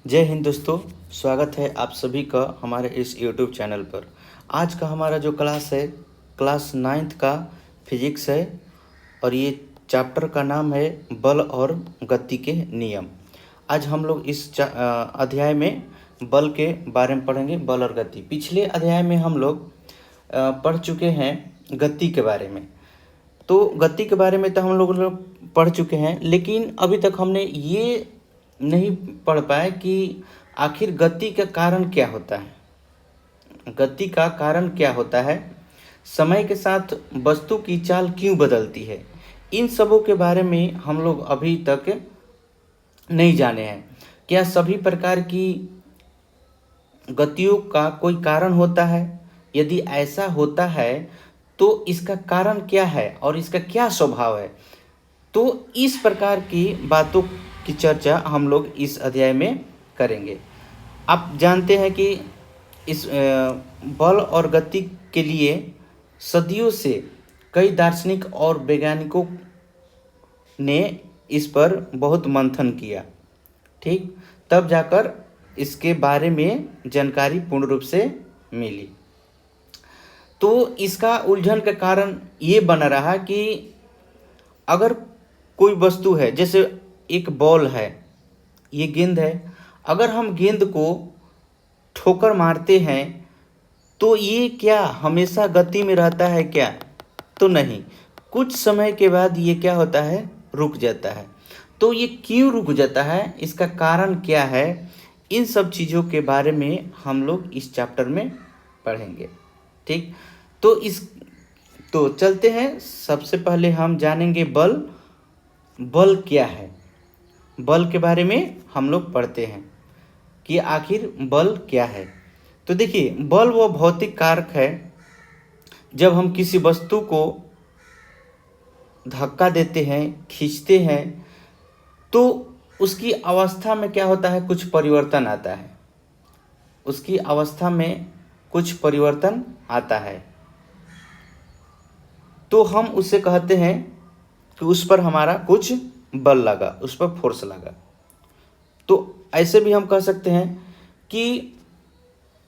जय हिंद दोस्तों। स्वागत है आप सभी का हमारे इस YouTube चैनल पर। आज का हमारा जो क्लास है क्लास 9th का फिजिक्स है और ये चैप्टर का नाम है बल और गति के नियम। आज हम लोग इस अध्याय में बल के बारे में पढ़ेंगे, बल और गति। पिछले अध्याय में हम लोग पढ़ चुके हैं गति के बारे में। तो गति के बारे में तो हम लोग पढ़ चुके हैं, लेकिन अभी तक हमने ये नहीं पढ़ पाए कि आखिर गति का कारण क्या होता है। गति का कारण क्या होता है, समय के साथ वस्तु की चाल क्यों बदलती है, इन सबों के बारे में हम लोग अभी तक नहीं जाने हैं। क्या सभी प्रकार की गतियों का कोई कारण होता है? यदि ऐसा होता है तो इसका कारण क्या है और इसका क्या स्वभाव है? तो इस प्रकार की बातों की चर्चा हम लोग इस अध्याय में करेंगे। आप जानते हैं कि इस बल और गति के लिए सदियों से कई दार्शनिक और वैज्ञानिकों ने इस पर बहुत मंथन किया, ठीक, तब जाकर इसके बारे में जानकारी पूर्ण रूप से मिली। तो इसका उलझन का कारण ये बना रहा कि अगर कोई वस्तु है, जैसे एक बॉल है, ये गेंद है, अगर हम गेंद को ठोकर मारते हैं तो ये क्या हमेशा गति में रहता है क्या? तो नहीं, कुछ समय के बाद ये क्या होता है, रुक जाता है। तो ये क्यों रुक जाता है, इसका कारण क्या है, इन सब चीज़ों के बारे में हम लोग इस चैप्टर में पढ़ेंगे, ठीक। तो चलते हैं। सबसे पहले हम जानेंगे बल क्या है। बल के बारे में हम लोग पढ़ते हैं कि आखिर बल क्या है। तो देखिए, बल वो भौतिक कारक है जब हम किसी वस्तु को धक्का देते हैं, खींचते हैं, तो उसकी अवस्था में क्या होता है, कुछ परिवर्तन आता है। उसकी अवस्था में कुछ परिवर्तन आता है तो हम उसे कहते हैं कि उस पर हमारा कुछ बल लगा, उस पर फोर्स लगा। तो ऐसे भी हम कह सकते हैं कि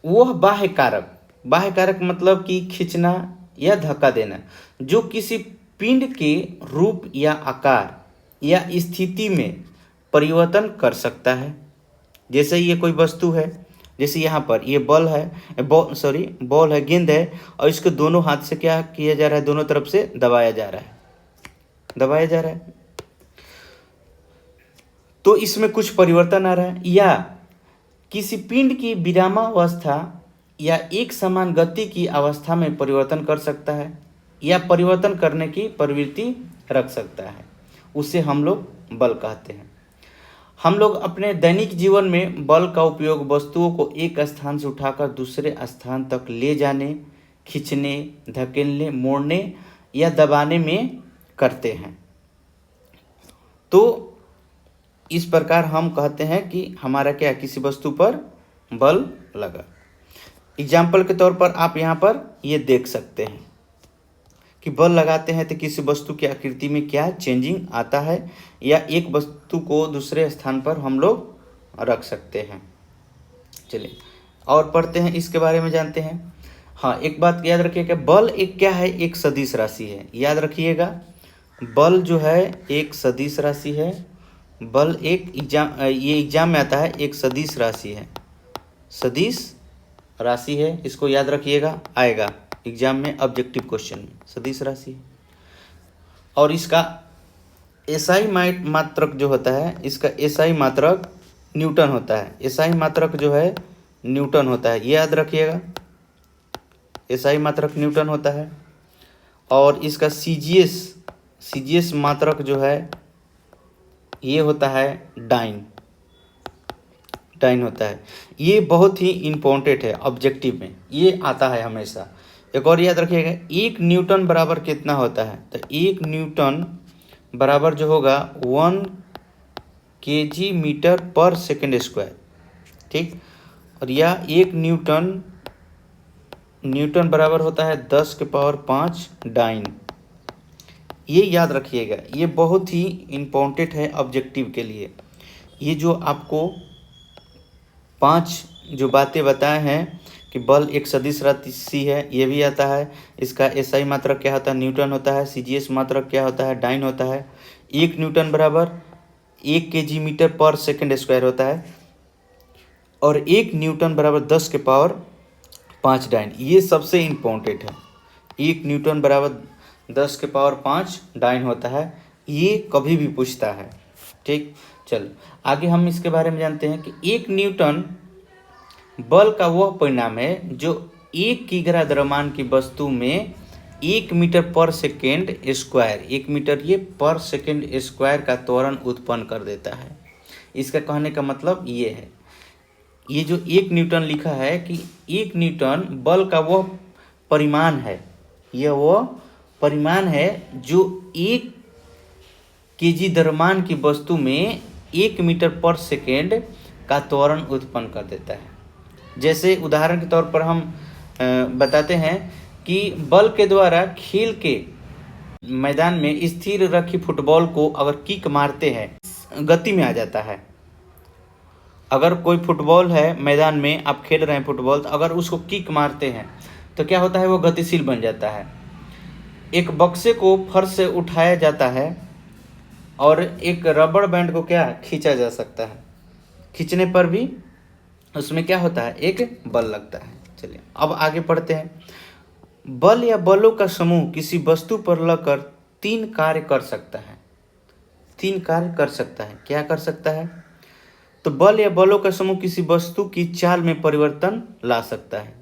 वह बाह्य कारक मतलब कि खींचना या धक्का देना, जो किसी पिंड के रूप या आकार या स्थिति में परिवर्तन कर सकता है। जैसे ये कोई वस्तु है, जैसे यहाँ पर ये बॉल है, गेंद है, और इसको दोनों हाथ से क्या किया जा रहा है, दोनों तरफ से दबाया जा रहा है। तो इसमें कुछ परिवर्तन आ रहा है। या किसी पिंड की विरामावस्था या एक समान गति की अवस्था में परिवर्तन कर सकता है या परिवर्तन करने की प्रवृत्ति रख सकता है, उसे हम लोग बल कहते हैं। हम लोग अपने दैनिक जीवन में बल का उपयोग वस्तुओं को एक स्थान से उठाकर दूसरे स्थान तक ले जाने, खींचने, धकेलने, मोड़ने या दबाने में करते हैं। तो इस प्रकार हम कहते हैं कि हमारा क्या, किसी वस्तु पर बल लगा। एग्जाम्पल के तौर पर आप यहाँ पर ये देख सकते हैं कि बल लगाते हैं तो किसी वस्तु की आकृति में क्या चेंजिंग आता है, या एक वस्तु को दूसरे स्थान पर हम लोग रख सकते हैं। चलिए और पढ़ते हैं, इसके बारे में जानते हैं। हाँ, एक बात याद रखिएगा, बल एक क्या है, एक सदिश राशि है। याद रखिएगा, बल जो है एक सदिश राशि है। बल एक एग्जाम में आता है, एक सदिश राशि है। सदिश राशि है, इसको याद रखिएगा, आएगा एग्जाम में, ऑब्जेक्टिव क्वेश्चन में, सदिश राशि। और इसका एसआई मात्रक जो होता है, इसका एसआई मात्रक न्यूटन होता है। एसआई मात्रक जो है न्यूटन होता है, ये याद रखिएगा, एसआई मात्रक न्यूटन होता है। और इसका सीजीएस मात्रक जो है ये होता है डाइन होता है। ये बहुत ही इम्पोर्टेंट है, ऑब्जेक्टिव में ये आता है हमेशा। एक और याद रखिएगा, 1 न्यूटन बराबर कितना होता है, तो 1 न्यूटन बराबर जो होगा 1 kg मीटर पर सेकेंड स्क्वायर, ठीक। और यह 1 न्यूटन बराबर होता है 10 के पावर 5 डाइन। ये याद रखिएगा, ये बहुत ही इम्पोर्टेंट है ऑब्जेक्टिव के लिए। ये जो आपको 5 जो बातें बताए हैं कि बल एक सदिश राशि है, ये भी आता है। इसका एसआई मात्रक क्या होता है, न्यूटन होता है। सीजीएस मात्रक क्या होता है, डाइन होता है। 1 न्यूटन बराबर 1 केजी मीटर पर सेकंड स्क्वायर होता है, और 1 न्यूटन बराबर 10 के पावर 5 डाइन। ये सबसे इम्पोर्टेंट है। 1 न्यूटन बराबर 10 के पावर 5 डाइन होता है, ये कभी भी पूछता है। ठीक, चलो आगे हम इसके बारे में जानते हैं कि 1 न्यूटन बल का वह परिणाम है जो 1 किग्रा द्रव्यमान की वस्तु में 1 मीटर पर सेकेंड स्क्वायर, 1 मीटर ये पर सेकेंड स्क्वायर का त्वरण उत्पन्न कर देता है। इसका कहने का मतलब ये है, ये जो 1 न्यूटन लिखा है कि 1 न्यूटन बल का वह परिमाण है, यह वह परिमाण है जो 1 केजी द्रव्यमान की वस्तु में 1 मीटर पर सेकेंड का त्वरण उत्पन्न कर देता है। जैसे उदाहरण के तौर पर हम बताते हैं कि बल के द्वारा खेल के मैदान में स्थिर रखी फुटबॉल को अगर किक मारते हैं गति में आ जाता है। अगर कोई फुटबॉल है मैदान में, आप खेल रहे हैं फुटबॉल, तो अगर उसको किक मारते हैं तो क्या होता है, वो गतिशील बन जाता है। एक बक्से को फर्श से उठाया जाता है और एक रबड़ बैंड को क्या खींचा जा सकता है, खींचने पर भी उसमें क्या होता है, एक बल लगता है। चलिए अब आगे पढ़ते हैं। बल या बलों का समूह किसी वस्तु पर लगकर 3 कार्य कर सकता है। 3 कार्य कर सकता है, क्या कर सकता है? तो बल या बलों का समूह किसी वस्तु की चाल में परिवर्तन ला सकता है।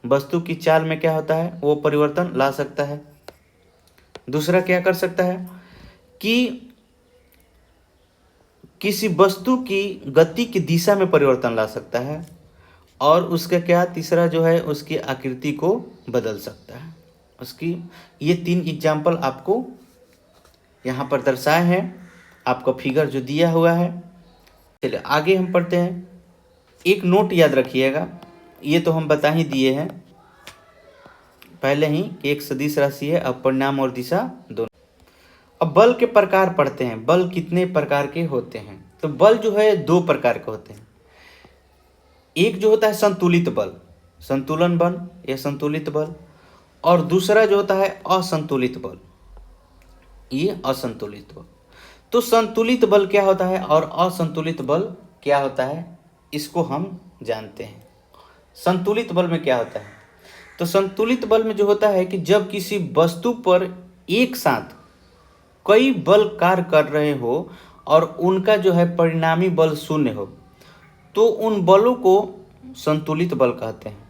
वस्तु की चाल में क्या होता है, वो परिवर्तन ला सकता है। दूसरा क्या कर सकता है कि किसी वस्तु की गति की दिशा में परिवर्तन ला सकता है, और उसका क्या तीसरा जो है, उसकी आकृति को बदल सकता है। उसकी ये 3 एग्जाम्पल आपको यहाँ पर दर्शाए हैं, आपका फिगर जो दिया हुआ है। चलिए आगे हम पढ़ते हैं। एक नोट याद रखिएगा, ये तो हम बता ही दिए हैं पहले ही कि एक सदिश राशि है, अब परिणाम और दिशा दोनों। अब बल के प्रकार पढ़ते हैं। बल कितने प्रकार के होते हैं? तो बल जो है 2 प्रकार के होते हैं। एक जो होता है संतुलित बल, संतुलन बल या संतुलित बल, और दूसरा जो होता है असंतुलित बल, ये असंतुलित बल। तो संतुलित बल क्या होता है और असंतुलित बल क्या होता है, इसको हम जानते हैं। संतुलित बल में क्या होता है? तो संतुलित बल में जो होता है कि जब किसी वस्तु पर एक साथ कई बल कार्य कर रहे हो और उनका जो है परिणामी बल 0 हो, तो उन बलों को संतुलित बल कहते हैं।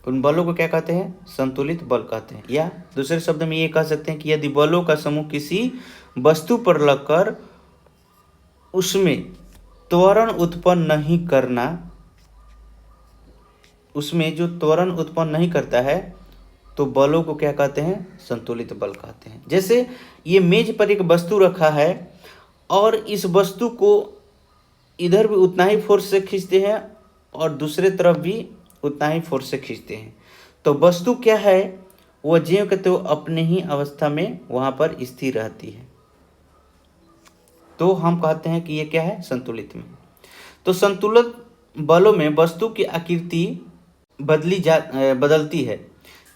उन बलों को क्या कहते हैं? संतुलित बल कहते हैं। या दूसरे शब्द में ये कह सकते हैं कि यदि बलों का समूह किसी वस्तु पर लगकर उसमें त्वरण उत्पन्न नहीं करना, उसमें जो त्वरण उत्पन्न नहीं करता है, तो बलों को क्या कहते हैं? संतुलित बल कहते हैं। जैसे ये मेज पर एक वस्तु रखा है और इस वस्तु को इधर भी उतना ही फोर्स से खींचते हैं और दूसरे तरफ भी उतना ही फोर्स से खींचते हैं, तो वस्तु क्या है, वो ज्यों के त्यों अपने ही अवस्था में वहाँ पर स्थिर रहती है। तो हम कहते हैं कि ये क्या है? संतुलित में। तो संतुलित बलों में वस्तु की आकृति बदलती है।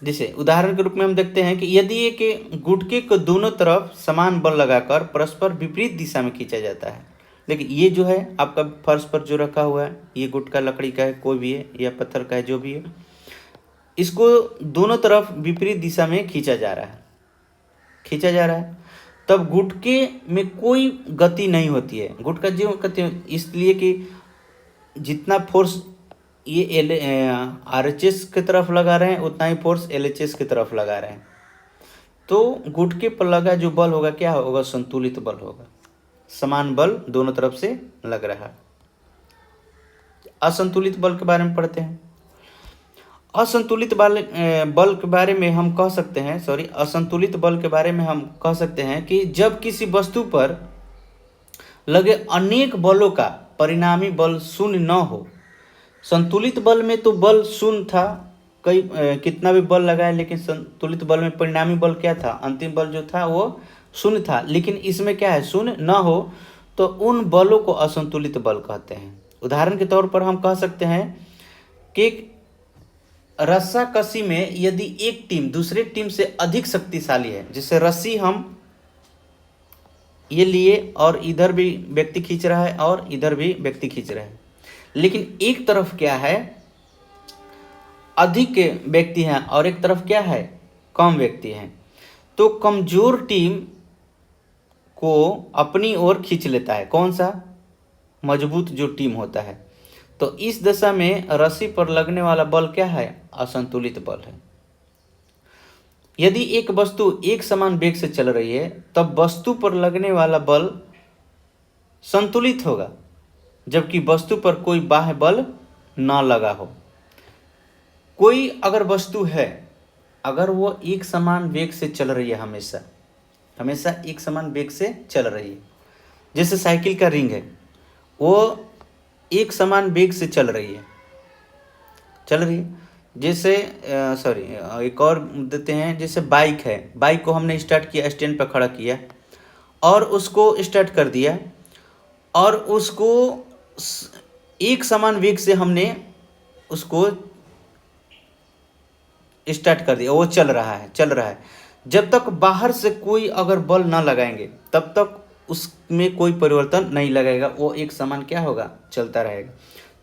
जैसे उदाहरण के रूप में हम देखते हैं कि यदि एक गुटके को दोनों तरफ समान बल लगाकर परस्पर विपरीत दिशा में खींचा जाता है, देखिए ये जो है आपका फर्श पर जो रखा हुआ है, ये गुटका लकड़ी का है, कोई भी है, या पत्थर का है, जो भी है, इसको दोनों तरफ विपरीत दिशा में खींचा जा रहा है, तब गुटके में कोई गति नहीं होती है। गुटका जो कहते हैं इसलिए कि जितना फोर्स ये RHS की तरफ लगा रहे हैं उतना ही फोर्स LHS की तरफ लगा रहे हैं, तो गुटके पर लगा जो बल होगा क्या होगा? संतुलित बल होगा, समान बल दोनों तरफ से लग रहा है। असंतुलित बल के बारे में पढ़ते हैं। असंतुलित बल के बारे में हम कह सकते हैं असंतुलित बल के बारे में हम कह सकते हैं कि जब किसी वस्तु पर लगे अनेक बलों का परिणामी बल 0 न हो। संतुलित बल में तो बल 0 था, कितना भी बल लगाए, लेकिन संतुलित बल में परिणामी बल क्या था? अंतिम बल जो था वो 0 था। लेकिन इसमें क्या है? 0 न हो, तो उन बलों को असंतुलित बल कहते हैं। उदाहरण के तौर पर हम कह सकते हैं कि रस्साकसी में यदि एक टीम दूसरे टीम से अधिक शक्तिशाली है, जैसे रस्सी हम ये लिए और इधर भी व्यक्ति खींच रहा है और इधर भी व्यक्ति खींच रहा है, लेकिन एक तरफ क्या है अधिक व्यक्ति हैं और एक तरफ क्या है कम व्यक्ति हैं, तो कमजोर टीम को अपनी ओर खींच लेता है कौन सा, मजबूत जो टीम होता है। तो इस दशा में रस्सी पर लगने वाला बल क्या है, असंतुलित बल है। यदि एक वस्तु एक समान वेग से चल रही है तब वस्तु पर लगने वाला बल संतुलित होगा, जबकि वस्तु पर कोई बाह्य बल न लगा हो। कोई अगर वस्तु है, अगर वो एक समान वेग से चल रही है, हमेशा एक समान वेग से चल रही है, जैसे साइकिल का रिंग है, वो एक समान वेग से चल रही है। जैसे एक और देते हैं, जैसे बाइक है, बाइक को हमने स्टार्ट किया, स्टैंड पर खड़ा किया और उसको स्टार्ट कर दिया और उसको एक समान वेग से हमने उसको स्टार्ट कर दिया, वो चल रहा है। जब तक बाहर से कोई अगर बल ना लगाएंगे तब तक उसमें कोई परिवर्तन नहीं लगेगा, वो एक समान क्या होगा, चलता रहेगा।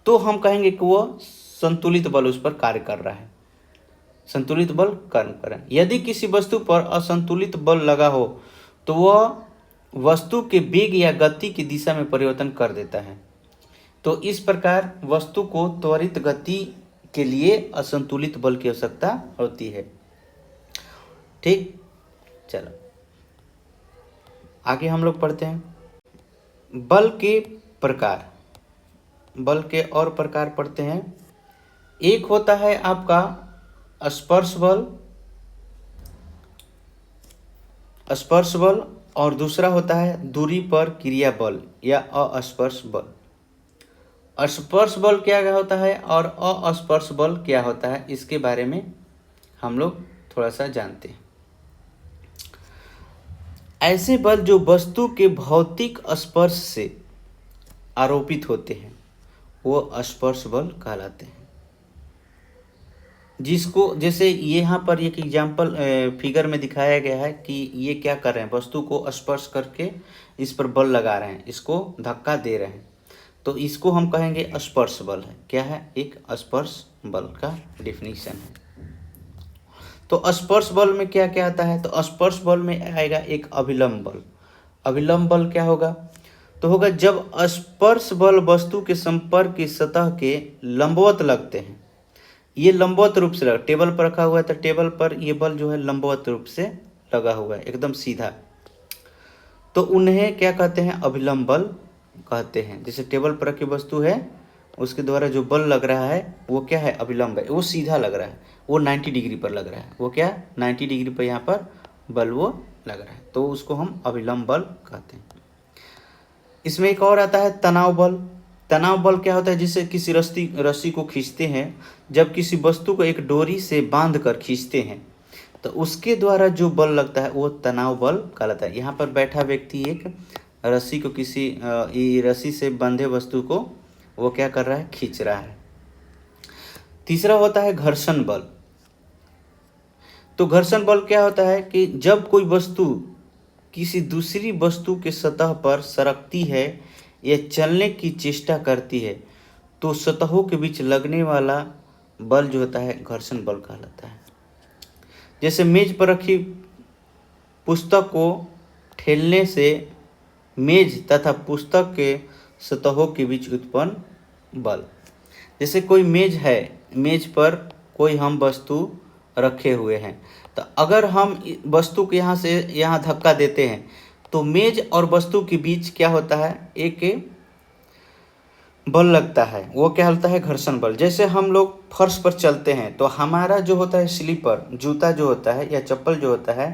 तो हम कहेंगे कि वो संतुलित बल उस पर कार्य कर रहा है, संतुलित बल कार्य कर रहा है। यदि किसी वस्तु पर असंतुलित बल लगा हो तो वह वस्तु के वेग या गति की दिशा में परिवर्तन कर देता है। तो इस प्रकार वस्तु को त्वरित गति के लिए असंतुलित बल की आवश्यकता होती है। ठीक, चलो आगे हम लोग पढ़ते हैं बल के प्रकार। बल के और प्रकार पढ़ते हैं। एक होता है आपका स्पर्श बल और दूसरा होता है दूरी पर क्रिया बल या अस्पर्श बल। स्पर्श बल क्या होता है और अस्पर्श बल क्या होता है, इसके बारे में हम लोग थोड़ा सा जानते हैं। ऐसे बल जो वस्तु के भौतिक स्पर्श से आरोपित होते हैं वो स्पर्श बल कहलाते हैं। जिसको जैसे यहाँ पर एक एग्जाम्पल फिगर में दिखाया गया है कि ये क्या कर रहे हैं, वस्तु को स्पर्श करके इस पर बल लगा रहे हैं, इसको धक्का दे रहे हैं, तो इसको हम कहेंगे स्पर्श बल है। क्या है, एक स्पर्श बल का डिफिनीशन है। तो स्पर्श बल में क्या क्या आता है, तो स्पर्श बल में आएगा एक अभिलंब बल। अभिलंब बल क्या होगा, तो होगा जब स्पर्श बल वस्तु के संपर्क की सतह के लंबवत लगते हैं। ये लंबवत रूप से लगा, टेबल पर रखा हुआ है तो टेबल पर ये बल जो है लंबवत रूप से लगा हुआ है, एकदम सीधा, तो उन्हें क्या कहते हैं, अभिलंब बल कहते हैं। जैसे टेबल पर रखी वस्तु है उसके द्वारा जो बल लग रहा है वो क्या है, अभिलंब है, वो सीधा लग रहा है, वो 90 डिग्री पर लग रहा है, वो क्या 90 डिग्री पर यहाँ पर बल वो लग रहा है, तो उसको हम अभिलंब बल कहते हैं। इसमें एक और आता है तनाव बल। तनाव बल क्या होता है, जिससे किसी रस्सी को खींचते हैं, जब किसी वस्तु को एक डोरी से बांध कर खींचते हैं तो उसके द्वारा जो बल लगता है वो तनाव बल कहलाता है। यहाँ पर बैठा व्यक्ति एक रस्सी को किसी रस्सी से बंधे वस्तु को वो क्या कर रहा है, खींच रहा है। तीसरा होता है घर्षण बल। तो घर्षण बल क्या होता है कि जब कोई वस्तु किसी दूसरी वस्तु के सतह पर सरकती है या चलने की चेष्टा करती है तो सतहों के बीच लगने वाला बल जो होता है घर्षण बल कहलाता है। जैसे मेज पर रखी पुस्तक को ठेलने से मेज तथा पुस्तक के सतहों के बीच उत्पन्न बल। जैसे कोई मेज है, मेज पर कोई हम वस्तु रखे हुए हैं, तो अगर हम वस्तु को यहाँ से यहाँ धक्का देते हैं तो मेज और वस्तु के बीच क्या होता है, एक बल लगता है, वो क्या होता है, घर्षण बल। जैसे हम लोग फर्श पर चलते हैं तो हमारा जो होता है स्लीपर, जूता जो होता है या चप्पल जो होता है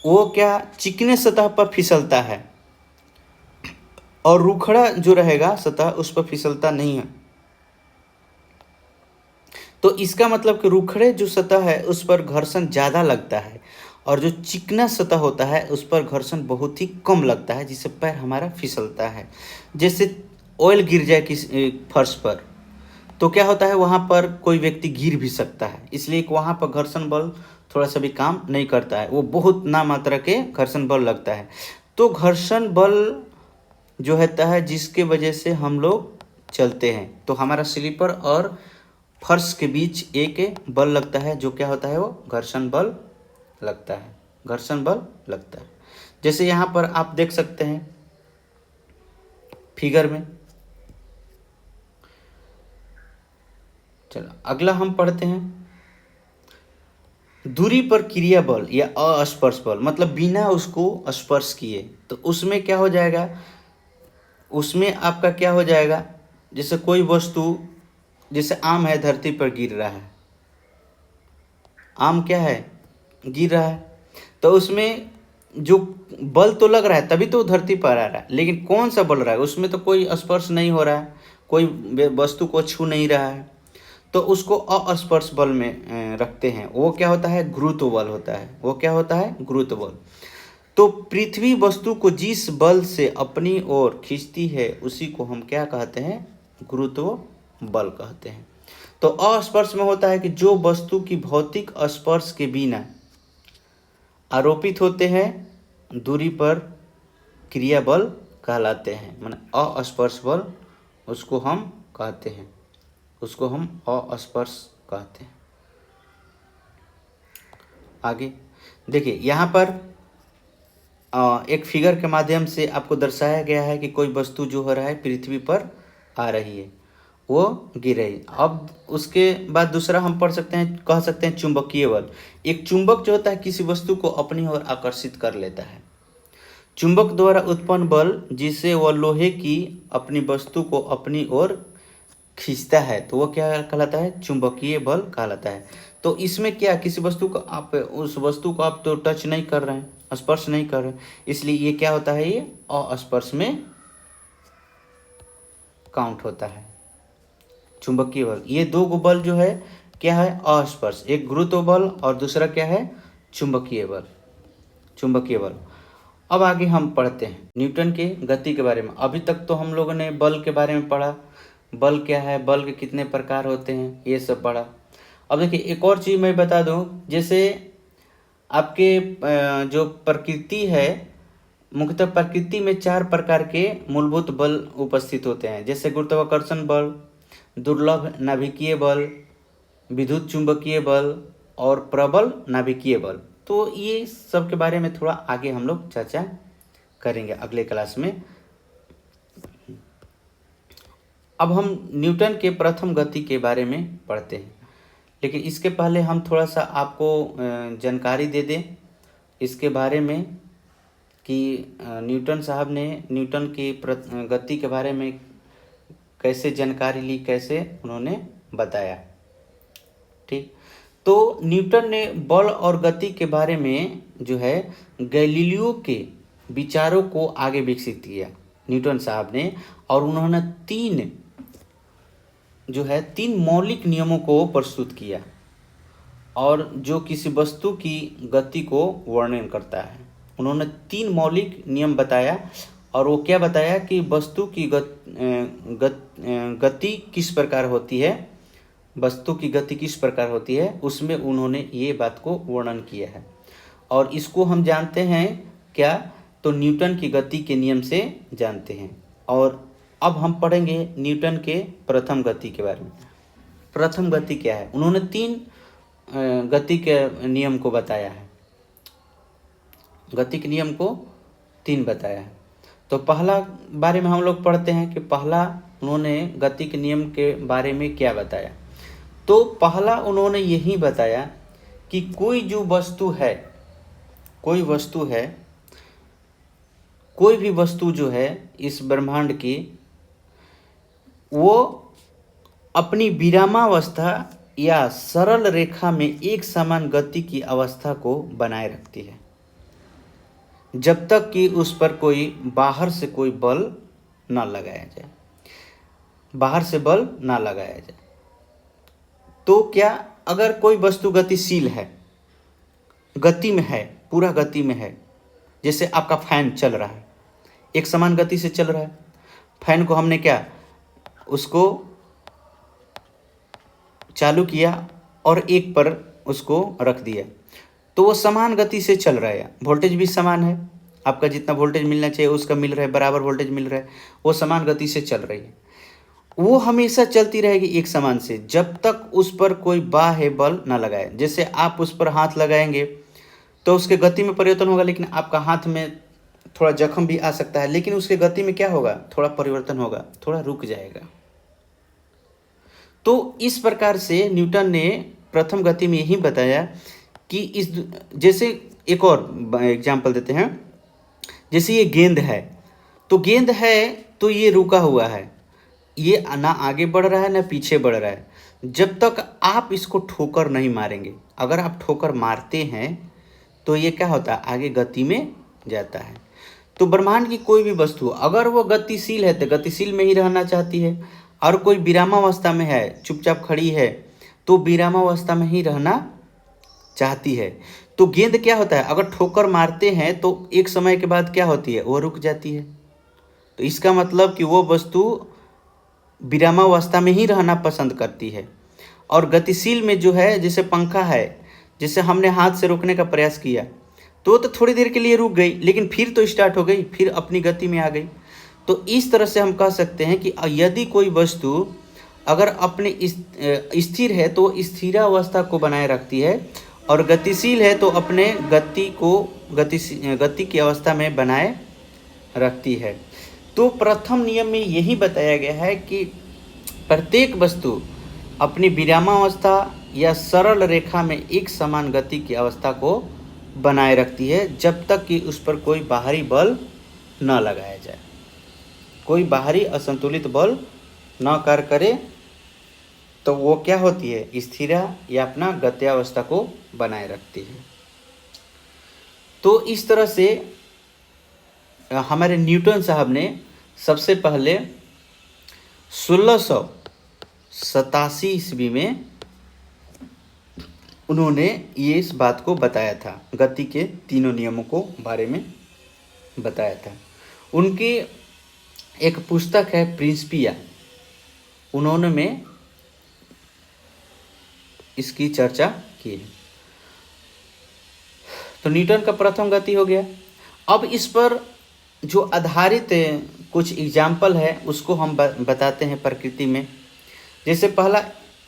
वो क्या चिकने सतह पर फिसलता है और रुखड़ा जो रहेगा सतह उस पर फिसलता नहीं है। तो इसका मतलब कि रुखड़े जो सतह है उस पर घर्षण ज़्यादा लगता है और जो चिकना सतह होता है उस पर घर्षण बहुत ही कम लगता है, जिससे पैर हमारा फिसलता है। जैसे ऑयल गिर जाए किस फर्श पर, तो क्या होता है, वहाँ पर कोई व्यक्ति गिर भी सकता है। इसलिए वहाँ पर घर्षण बल थोड़ा सा भी काम नहीं करता है, वो बहुत ना मात्रा के घर्षण बल लगता है। तो घर्षण बल जो होता है जिसके वजह से हम लोग चलते हैं, तो हमारा स्लीपर और फर्श के बीच एक बल लगता है, जो क्या होता है, वो घर्षण बल लगता है, घर्षण बल लगता है। जैसे यहाँ पर आप देख सकते हैं फिगर में। चलो अगला हम पढ़ते हैं, दूरी पर क्रिया बल या अस्पर्श बल, मतलब बिना उसको स्पर्श किए। तो उसमें क्या हो जाएगा, उसमें आपका क्या हो जाएगा, जैसे कोई वस्तु, जैसे आम है धरती पर गिर रहा है, आम क्या है, गिर रहा है, तो उसमें जो बल तो लग रहा है तभी तो धरती पर आ रहा है, लेकिन कौन सा बल रहा है, उसमें तो कोई स्पर्श नहीं हो रहा है, कोई वस्तु को छू नहीं रहा है, तो उसको अस्पर्श बल में रखते हैं। वो क्या होता है, गुरुत्व बल होता है। वो क्या होता है, गुरुत्व बल। तो पृथ्वी वस्तु को जिस बल से अपनी ओर खींचती है उसी को हम क्या कहते हैं, गुरुत्व बल कहते हैं। तो अस्पर्श में होता है कि जो वस्तु की भौतिक स्पर्श के बिना आरोपित होते हैं, दूरी पर क्रिया बल कहलाते हैं, माने अस्पर्श बल उसको हम कहते हैं, उसको हम अस्पर्श कहते हैं। आगे देखिए, यहाँ पर एक फिगर के माध्यम से आपको दर्शाया गया है कि कोई वस्तु जो हो रहा है पृथ्वी पर आ रही है, वो गिर रही है। अब उसके बाद दूसरा हम पढ़ सकते हैं, कह सकते हैं चुंबकीय बल। एक चुंबक जो होता है किसी वस्तु को अपनी ओर आकर्षित कर लेता है। चुंबक द्वारा उत्पन्न बल जिसे वह लोहे की अपनी वस्तु को अपनी ओर खींचता है, तो वो क्या कहलाता है, चुंबकीय बल कहलाता है। तो इसमें क्या, किसी वस्तु को आप, उस वस्तु को आप तो टच नहीं कर रहे हैं, स्पर्श नहीं कर रहे हैं, इसलिए ये क्या होता है, ये अस्पर्श में काउंट होता है, चुंबकीय बल। ये दो गो बल जो है क्या है, अस्पर्श, एक गुरुत्व बल और दूसरा क्या है, चुंबकीय बल, चुंबकीय बल। अब आगे हम पढ़ते हैं न्यूटन के गति के बारे में। अभी तक तो हम लोगों ने बल के बारे में पढ़ा, बल क्या है, बल के कितने प्रकार होते हैं, ये सब पढ़ा। अब देखिए एक और चीज़ मैं बता दूं, जैसे आपके जो प्रकृति है, मुख्यतः प्रकृति में 4 प्रकार के मूलभूत बल उपस्थित होते हैं, जैसे गुरुत्वाकर्षण बल, दुर्लभ नाभिकीय बल, विद्युत चुंबकीय बल और प्रबल नाभिकीय बल। तो ये सब के बारे में थोड़ा आगे हम लोग चर्चा करेंगे अगले क्लास में। अब हम न्यूटन के प्रथम गति के बारे में पढ़ते हैं, लेकिन इसके पहले हम थोड़ा सा आपको जानकारी दे दें इसके बारे में कि न्यूटन साहब ने न्यूटन की गति के बारे में कैसे जानकारी ली, कैसे उन्होंने बताया। ठीक, तो न्यूटन ने बल और गति के बारे में जो है गैलीलियो के विचारों को आगे विकसित किया न्यूटन साहब ने, और उन्होंने 3 मौलिक नियमों को प्रस्तुत किया, और जो किसी वस्तु की गति को वर्णन करता है। उन्होंने 3 मौलिक नियम बताया, और वो क्या बताया कि वस्तु की गति किस प्रकार होती है, वस्तु की गति किस प्रकार होती है, उसमें उन्होंने ये बात को वर्णन किया है। और इसको हम जानते हैं क्या, तो न्यूटन की गति के नियम से जानते हैं। और अब हम पढ़ेंगे न्यूटन के प्रथम गति के बारे में। प्रथम गति क्या है, उन्होंने 3 गति के नियम को बताया है, गति के नियम को 3 बताया है। तो पहला बारे में हम लोग पढ़ते हैं कि पहला उन्होंने गति के नियम के बारे में क्या बताया। तो पहला उन्होंने यही बताया कि कोई जो वस्तु है, कोई वस्तु है, कोई भी वस्तु जो है इस ब्रह्मांड की, वो अपनी विरामावस्था या सरल रेखा में एक समान गति की अवस्था को बनाए रखती है, जब तक कि उस पर कोई बाहर से कोई बल ना लगाया जाए, बाहर से बल ना लगाया जाए। तो क्या, अगर कोई वस्तु गतिशील है, गति में है, पूरा गति में है, जैसे आपका फैन चल रहा है, एक समान गति से चल रहा है, फैन को हमने क्या उसको चालू किया और एक पर उसको रख दिया, तो वो समान गति से चल रहा है, वोल्टेज भी समान है, आपका जितना वोल्टेज मिलना चाहिए उसका मिल रहा है, बराबर वोल्टेज मिल रहा है, वो समान गति से चल रही है। वो हमेशा चलती रहेगी एक समान से जब तक उस पर कोई बाह्य बल ना लगाए। जैसे आप उस पर हाथ लगाएंगे तो उसके गति में परिवर्तन होगा, लेकिन आपका हाथ में थोड़ा जख्म भी आ सकता है, लेकिन उसके गति में क्या होगा, थोड़ा परिवर्तन होगा, थोड़ा रुक जाएगा। तो इस प्रकार से न्यूटन ने प्रथम गति में यही बताया कि इस, जैसे एक और एग्जाम्पल देते हैं, जैसे ये गेंद है, तो गेंद है तो ये रुका हुआ है, ये ना आगे बढ़ रहा है ना पीछे बढ़ रहा है, जब तक आप इसको ठोकर नहीं मारेंगे। अगर आप ठोकर मारते हैं तो ये क्या होता है, आगे गति में जाता है। तो ब्रह्मांड की कोई भी वस्तु अगर वो गतिशील है तो गतिशील में ही रहना चाहती है, और कोई विरामावस्था में है, चुपचाप खड़ी है, तो विरामावस्था में ही रहना चाहती है। तो गेंद क्या होता है, अगर ठोकर मारते हैं तो एक समय के बाद क्या होती है, वो रुक जाती है। तो इसका मतलब कि वो वस्तु विरामावस्था में ही रहना पसंद करती है। और गतिशील में जो है, जैसे पंखा है, जैसे हमने हाथ से रोकने का प्रयास किया तो थोड़ी देर के लिए रुक गई, लेकिन फिर तो स्टार्ट हो गई, फिर अपनी गति में आ गई। तो इस तरह से हम कह सकते हैं कि यदि कोई वस्तु अगर अपने स्थिर है तो स्थिरावस्था को बनाए रखती है, और गतिशील है तो अपने गति को गति की अवस्था में बनाए रखती है। तो प्रथम नियम में यही बताया गया है कि प्रत्येक वस्तु अपनी विरामावस्था या सरल रेखा में एक समान गति की अवस्था को बनाए रखती है, जब तक कि उस पर कोई बाहरी बल न लगाया जाए, कोई बाहरी असंतुलित बल न कार्य करे, तो वो क्या होती है, स्थिरा या अपना गत्यावस्था को बनाए रखती है। तो इस तरह से हमारे न्यूटन साहब ने सबसे पहले 1687 ईस्वी में उन्होंने ये इस बात को बताया था, गति के तीनों नियमों को बारे में बताया था। उनकी एक पुस्तक है प्रिंसिपिया, उन्होंने में इसकी चर्चा की है। तो न्यूटन का प्रथम गति हो गया। अब इस पर जो आधारित कुछ एग्जाम्पल है उसको हम बताते हैं प्रकृति में। जैसे पहला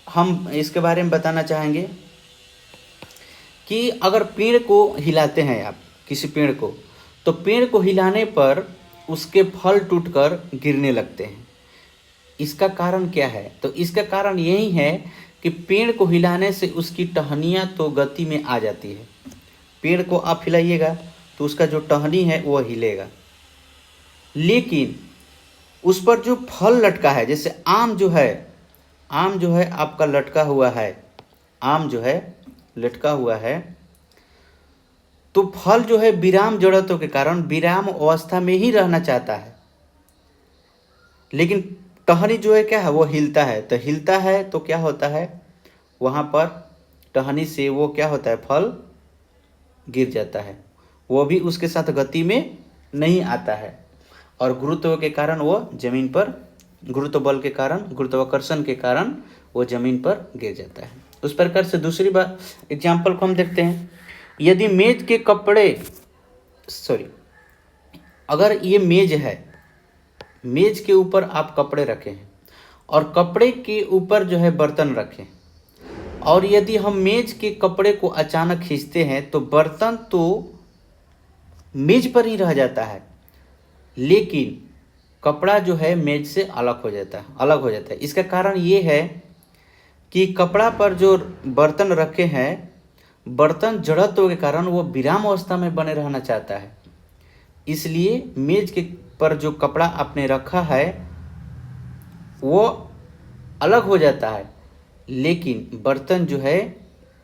हम इसके बारे में बताना चाहेंगे कि अगर पेड़ को हिलाते हैं आप, किसी पेड़ को, तो पेड़ को हिलाने पर उसके फल टूटकर गिरने लगते हैं। इसका कारण क्या है, तो इसका कारण यही है कि पेड़ को हिलाने से उसकी टहनियाँ तो गति में आ जाती है। पेड़ को आप हिलाइएगा तो उसका जो टहनी है वो हिलेगा, लेकिन उस पर जो फल लटका है, जैसे आम जो है आपका लटका हुआ है, आम जो है लटका हुआ है, तो फल जो है विराम जड़त्व के कारण विराम अवस्था में ही रहना चाहता है, लेकिन टहनी जो है क्या है, वो हिलता है। तो हिलता है तो क्या होता है, वहाँ पर टहनी से वो क्या होता है, फल गिर जाता है, वो भी उसके साथ गति में नहीं आता है, और गुरुत्व के कारण वो जमीन पर, गुरुत्व बल के कारण, गुरुत्वाकर्षण के कारण वो जमीन पर गिर जाता है। उस प्रकार से दूसरी बात एग्जाम्पल को हम देखते हैं। यदि मेज के कपड़े अगर ये मेज है, मेज के ऊपर आप कपड़े रखे हैं और कपड़े के ऊपर जो है बर्तन रखें, और यदि हम मेज के कपड़े को अचानक खींचते हैं तो बर्तन तो मेज पर ही रह जाता है, लेकिन कपड़ा जो है मेज से अलग हो जाता है। इसका कारण ये है कि कपड़ा पर जो बर्तन रखे हैं, बर्तन जड़त्व के कारण वो विराम अवस्था में बने रहना चाहता है, इसलिए मेज के पर जो कपड़ा आपने रखा है वो अलग हो जाता है, लेकिन बर्तन जो है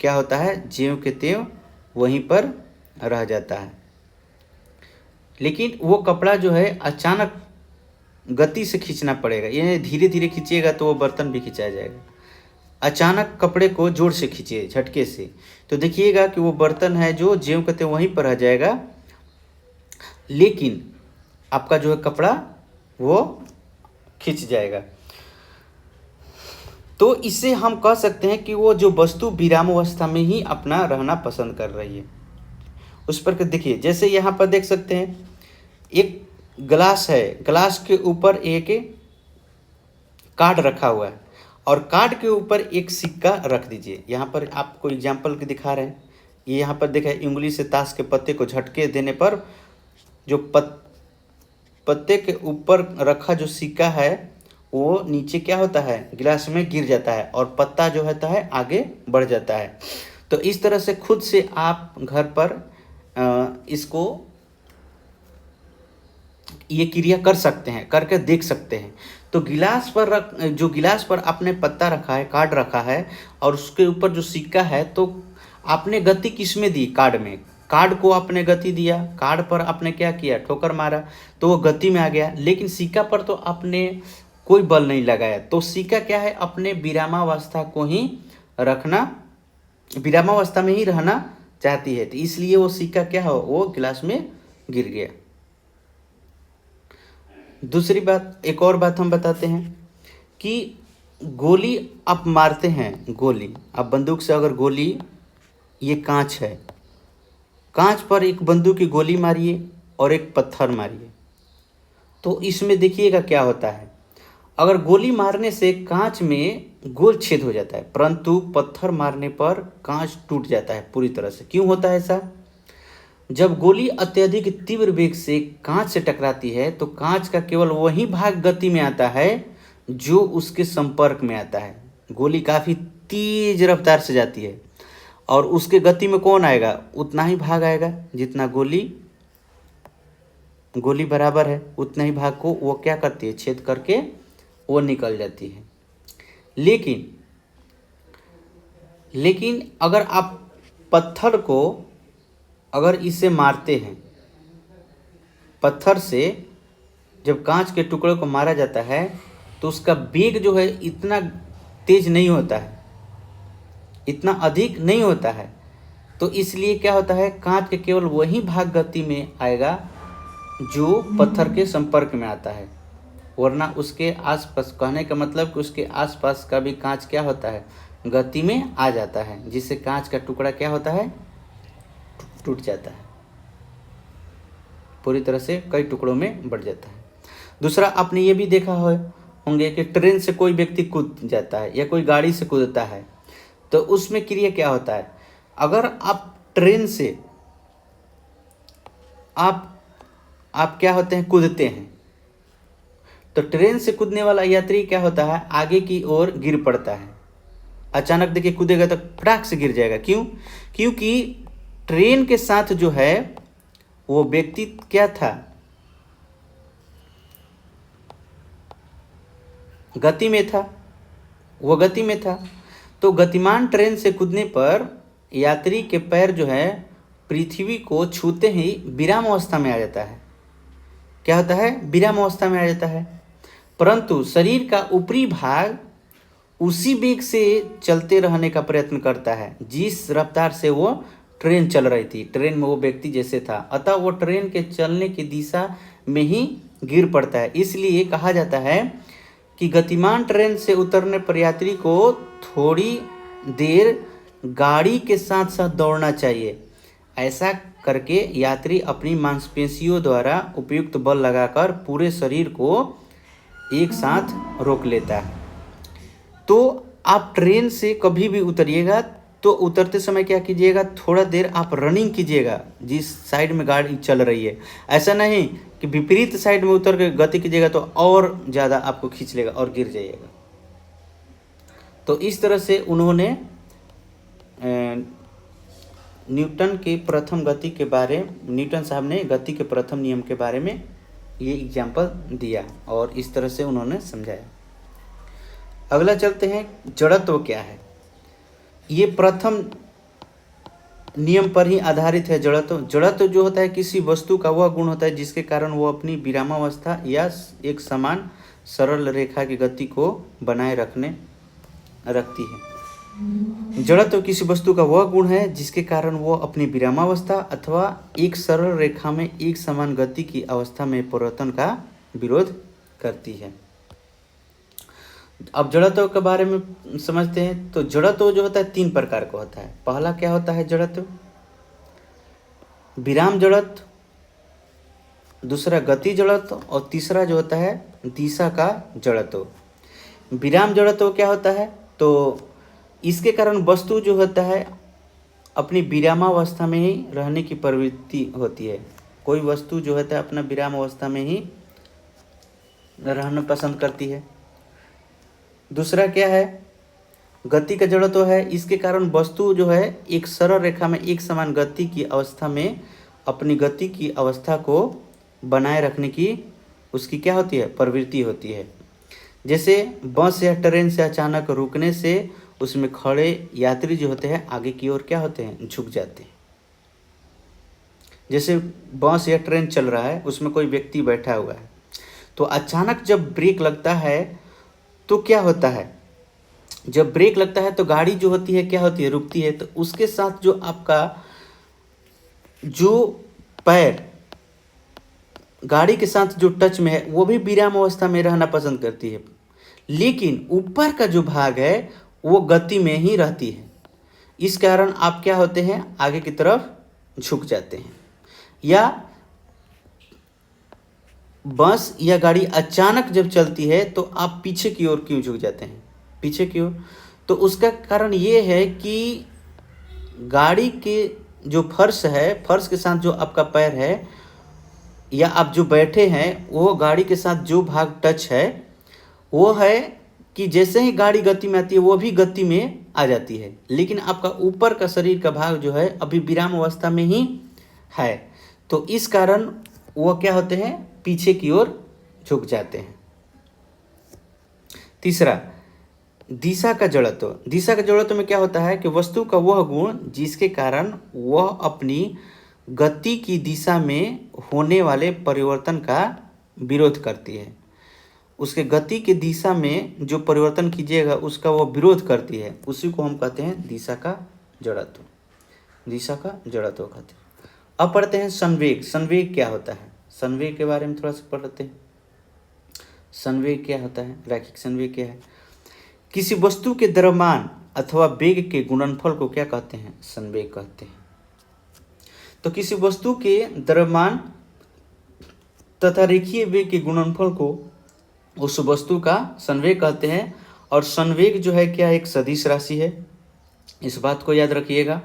क्या होता है, ज्यों के त्यों वहीं पर रह जाता है। लेकिन वो कपड़ा जो है अचानक गति से खींचना पड़ेगा, यानी धीरे धीरे खींचिएगा तो वो बर्तन भी खिंचाया जाएगा। अचानक कपड़े को जोर से खींचिए, झटके से, तो देखिएगा कि वो बर्तन है जो ज्यों के त्यों वहीं पर रह जाएगा, लेकिन आपका जो है कपड़ा वो खींच जाएगा। तो इससे हम कह सकते हैं कि वो जो वस्तु विरामावस्था में ही अपना रहना पसंद कर रही है। उस पर देखिए, जैसे यहाँ पर देख सकते हैं एक ग्लास है, ग्लास के ऊपर एक कार्ड रखा हुआ है और कार्ड के ऊपर एक सिक्का रख दीजिए। यहाँ पर आपको एग्जाम्पल के दिखा रहे हैं। ये यहाँ पर देखा, उंगली से ताश के पत्ते को झटके देने पर जो पत्ते के ऊपर रखा जो सिक्का है वो नीचे क्या होता है, गिलास में गिर जाता है और पत्ता जो होता है आगे बढ़ जाता है। तो इस तरह से खुद से आप घर पर इसको ये क्रिया कर सकते हैं, करके देख सकते हैं। तो गिलास पर जो गिलास पर आपने पत्ता रखा है, कार्ड रखा है और उसके ऊपर जो सिक्का है, तो आपने गति किस में दी, कार्ड में। कार्ड को आपने गति दिया, कार्ड पर आपने क्या किया, ठोकर मारा तो वो गति में आ गया। लेकिन सिक्का पर तो आपने कोई बल नहीं लगाया। तो सिक्का क्या है, अपने विरामावस्था को ही रखना, विरामावस्था में ही रहना चाहती है। तो इसलिए वो सिक्का क्या हो, वो गिलास में गिर गया। दूसरी बात, एक और बात हम बताते हैं कि गोली आप मारते हैं, गोली आप बंदूक से, अगर गोली, ये कांच है, कांच पर एक बंदूक की गोली मारिए और एक पत्थर मारिए, तो इसमें देखिएगा क्या होता है। अगर गोली मारने से कांच में गोल छेद हो जाता है, परंतु पत्थर मारने पर कांच टूट जाता है पूरी तरह से। क्यों होता है ऐसा? जब गोली अत्यधिक तीव्र वेग से कांच से टकराती है तो कांच का केवल वही भाग गति में आता है जो उसके संपर्क में आता है। गोली काफ़ी तेज रफ्तार से जाती है और उसके गति में कौन आएगा, उतना ही भाग आएगा जितना गोली बराबर है, उतना ही भाग को वो क्या करती है, छेद करके वो निकल जाती है। लेकिन अगर आप पत्थर को, अगर इसे मारते हैं, पत्थर से जब कांच के टुकड़े को मारा जाता है तो उसका वेग जो है इतना तेज नहीं होता है, इतना अधिक नहीं होता है। तो इसलिए क्या होता है, कांच के केवल वही भाग गति में आएगा जो पत्थर के संपर्क में आता है, वरना उसके आसपास, कहने का मतलब कि उसके आसपास का भी कांच क्या होता है, गति में आ जाता है, जिससे कांच का टुकड़ा क्या होता है, टूट जाता है, पूरी तरह से कई टुकड़ों में बढ़ जाता है। दूसरा, आपने ये भी देखा होंगे कि ट्रेन से कोई व्यक्ति कूद जाता है या कोई गाड़ी से कूदता है, तो उसमें क्रिया क्या होता है। अगर आप ट्रेन से आप क्या होते हैं, कूदते हैं, तो ट्रेन से कूदने वाला यात्री क्या होता है, आगे की ओर गिर पड़ता है। अचानक देखिए कूदेगा तो फटाक से गिर जाएगा। क्यों? क्योंकि ट्रेन के साथ जो है वो व्यक्ति क्या था, गति में था, वो गति में था। तो गतिमान ट्रेन से कूदने पर यात्री के पैर जो है पृथ्वी को छूते ही विराम अवस्था में आ जाता है। क्या होता है, विराम अवस्था में आ जाता है। परंतु शरीर का ऊपरी भाग उसी वेग से चलते रहने का प्रयत्न करता है जिस रफ्तार से वो ट्रेन चल रही थी, ट्रेन में वो व्यक्ति जैसे था। अतः वो ट्रेन के चलने की दिशा में ही गिर पड़ता है। इसलिए कहा जाता है कि गतिमान ट्रेन से उतरने पर यात्री को थोड़ी देर गाड़ी के साथ साथ दौड़ना चाहिए। ऐसा करके यात्री अपनी मांसपेशियों द्वारा उपयुक्त बल लगाकर पूरे शरीर को एक साथ रोक लेता है। तो आप ट्रेन से कभी भी उतरिएगा तो उतरते समय क्या कीजिएगा, थोड़ा देर आप रनिंग कीजिएगा जिस साइड में गाड़ी चल रही है। ऐसा नहीं कि विपरीत साइड में उतर के गति कीजिएगा तो और ज़्यादा आपको खींच लेगा और गिर जाइएगा। तो इस तरह से उन्होंने न्यूटन के प्रथम गति के बारे, न्यूटन साहब ने गति के प्रथम नियम के बारे में ये एग्जाम्पल दिया और इस तरह से उन्होंने समझाया। अगला चलते हैं, जड़त्व क्या है। ये प्रथम नियम पर ही आधारित है। जड़त्व जो होता है किसी वस्तु का वह गुण होता है जिसके कारण वो अपनी विरामावस्था या एक समान सरल रेखा की गति को बनाए रखती है। जड़त्व किसी वस्तु का वह गुण है जिसके कारण वो अपनी विरामावस्था अथवा एक सरल रेखा में एक समान गति की अवस्था में परिवर्तन का विरोध करती है। अब जड़त्व के बारे में समझते हैं। तो जड़त्व जो होता है 3 प्रकार का होता है। पहला क्या होता है जड़त्व? विराम जड़त्व, दूसरा गति जड़त्व और तीसरा जो होता है दिशा का जड़त्व। विराम जड़त्व क्या होता है? तो इसके कारण वस्तु जो होता है अपनी विरामावस्था में ही रहने की प्रवृत्ति होती है। कोई वस्तु जो होता है अपना विराम अवस्था में ही रहना पसंद करती है। दूसरा क्या है? गति का जड़त्व है। इसके कारण वस्तु जो है एक सरल रेखा में एक समान गति की अवस्था में अपनी गति की अवस्था को बनाए रखने की उसकी क्या होती है? प्रवृत्ति होती है। जैसे बस या ट्रेन से अचानक रुकने से उसमें खड़े यात्री जो होते हैं आगे की ओर क्या होते हैं? झुक जाते हैं। जैसे बस या ट्रेन चल रहा है, उसमें कोई व्यक्ति बैठा हुआ है, तो अचानक जब ब्रेक लगता है तो क्या होता है? जब ब्रेक लगता है तो गाड़ी जो होती है क्या होती है? रुकती है। तो उसके साथ जो आपका जो पैर गाड़ी के साथ जो टच में है वो भी विराम अवस्था में रहना पसंद करती है, लेकिन ऊपर का जो भाग है वो गति में ही रहती है। इस कारण आप क्या होते हैं? आगे की तरफ झुक जाते हैं। या बस या गाड़ी अचानक जब चलती है तो आप पीछे की ओर क्यों झुक जाते हैं? पीछे की ओर। तो उसका कारण ये है कि गाड़ी के जो फर्श है, फर्श के साथ जो आपका पैर है या आप जो बैठे हैं वो गाड़ी के साथ जो भाग टच है वो है कि जैसे ही गाड़ी गति में आती है वो भी गति में आ जाती है, लेकिन आपका ऊपर का शरीर का भाग जो है अभी विराम अवस्था में ही है। तो इस कारण वो क्या होते हैं? पीछे की ओर झुक जाते हैं। तीसरा दिशा का जड़त्व। दिशा का जड़त्व में क्या होता है कि वस्तु का वह गुण जिसके कारण वह अपनी गति की दिशा में होने वाले परिवर्तन का विरोध करती है। उसके गति की दिशा में जो परिवर्तन कीजिएगा उसका वो विरोध करती है, उसी को हम कहते हैं दिशा का जड़त्व। दिशा का जड़त्व कहते हैं। अब पढ़ते हैं संवेग। संवेग क्या होता है? संवेग के बारे में थोड़ा सा पढ़ते हैं। संवेग क्या होता है? रैखिक संवेग क्या है? किसी वस्तु के द्रव्यमान अथवा वेग के गुणनफल को क्या कहते हैं? संवेग कहते हैं। तो किसी वस्तु के द्रव्यमान तथा रेखीय वेग के गुणनफल को उस वस्तु का संवेग कहते हैं। और संवेग जो है क्या? एक सदिश राशि है, इस बात को याद रखिएगा।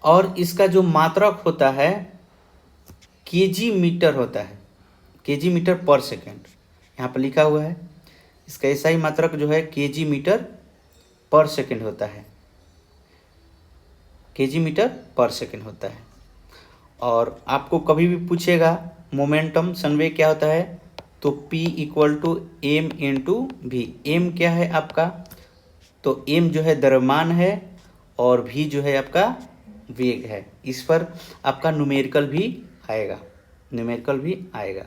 और इसका जो मात्रक होता है केजी मीटर होता है, केजी मीटर पर सेकेंड यहाँ पर लिखा हुआ है। इसका ऐसा ही मात्रक जो है केजी मीटर पर सेकेंड होता है, केजी मीटर पर सेकेंड होता है। और आपको कभी भी पूछेगा मोमेंटम संवेग क्या होता है, तो P equal to M into V. M क्या है आपका? तो एम जो है द्रव्यमान है और भी जो है आपका वेग है। इस पर आपका न्यूमेरिकल भी आएगा, न्यूमेरिकल भी आएगा,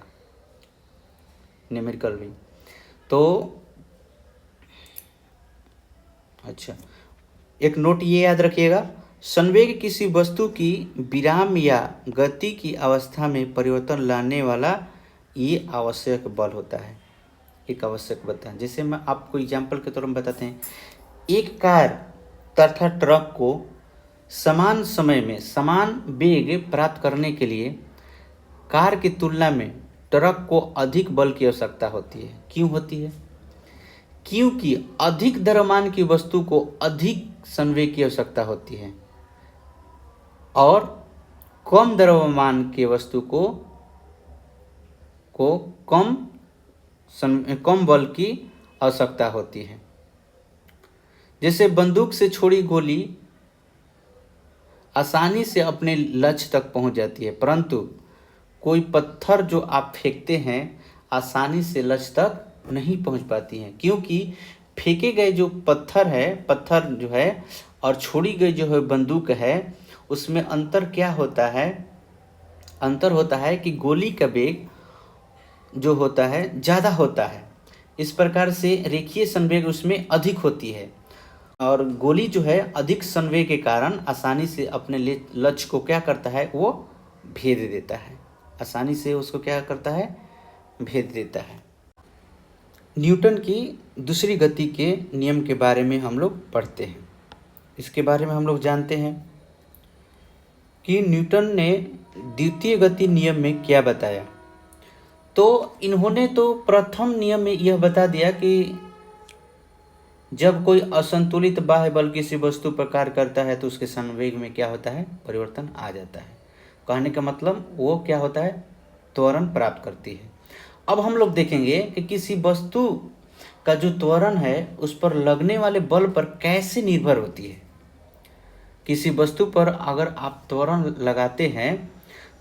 न्यूमेरिकल भी। तो अच्छा, एक नोट ये याद रखिएगा, संवेग किसी वस्तु की विराम या गति की अवस्था में परिवर्तन लाने वाला ये आवश्यक बल होता है, एक आवश्यक बल है। जैसे मैं आपको एग्जाम्पल के तौर में बताते हैं, एक कार तथा ट्रक को समान समय में समान वेग प्राप्त करने के लिए कार की तुलना में ट्रक को अधिक बल की आवश्यकता होती है। क्यों होती है? क्योंकि अधिक द्रव्यमान की वस्तु को अधिक संवेग की आवश्यकता होती है और कम द्रव्यमान की वस्तु को कम बल की आवश्यकता होती है। जैसे बंदूक से छोड़ी गोली आसानी से अपने लक्ष्य तक पहुंच जाती है, परंतु कोई पत्थर जो आप फेंकते हैं आसानी से लक्ष्य तक नहीं पहुंच पाती हैं, क्योंकि फेंके गए जो पत्थर जो है और छोड़ी गई जो है बंदूक है, उसमें अंतर क्या होता है? अंतर होता है कि गोली का वेग जो होता है ज़्यादा होता है। इस प्रकार से रेखीय संवेग उसमें अधिक होती है और गोली जो है अधिक संवेग के कारण आसानी से अपने लक्ष्य को क्या करता है? वो भेद देता है, आसानी से उसको क्या करता है? भेद देता है। न्यूटन की दूसरी गति के नियम के बारे में हम लोग पढ़ते हैं। इसके बारे में हम लोग जानते हैं कि न्यूटन ने द्वितीय गति नियम में क्या बताया। तो इन्होंने तो प्रथम नियम में यह बता दिया कि जब कोई असंतुलित बाह्य बल किसी वस्तु पर कार्य करता है तो उसके संवेग में क्या होता है, परिवर्तन आ जाता है। कहने का मतलब वो क्या होता है, त्वरण प्राप्त करती है। अब हम लोग देखेंगे कि किसी वस्तु का जो त्वरण है उस पर लगने वाले बल पर कैसे निर्भर होती है। किसी वस्तु पर अगर आप त्वरण लगाते हैं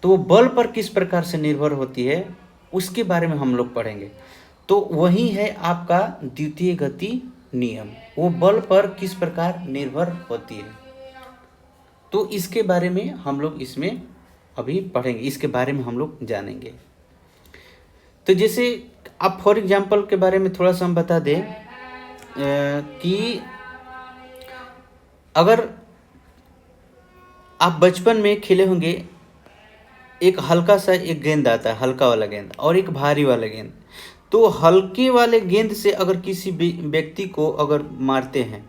तो वो बल पर किस प्रकार से निर्भर होती है उसके बारे में हम लोग पढ़ेंगे। तो वही है आपका द्वितीय गति नियम, वो बल पर किस प्रकार निर्भर होती है। तो इसके बारे में हम लोग इसमें अभी पढ़ेंगे, इसके बारे में हम लोग जानेंगे। तो जैसे आप फॉर एग्जांपल के बारे में थोड़ा सा हम बता दें कि अगर आप बचपन में खेले होंगे, एक हल्का सा एक गेंद आता है, हल्का वाला गेंद, और एक भारी वाला गेंद। तो हल्के वाले गेंद से अगर किसी व्यक्ति को अगर मारते हैं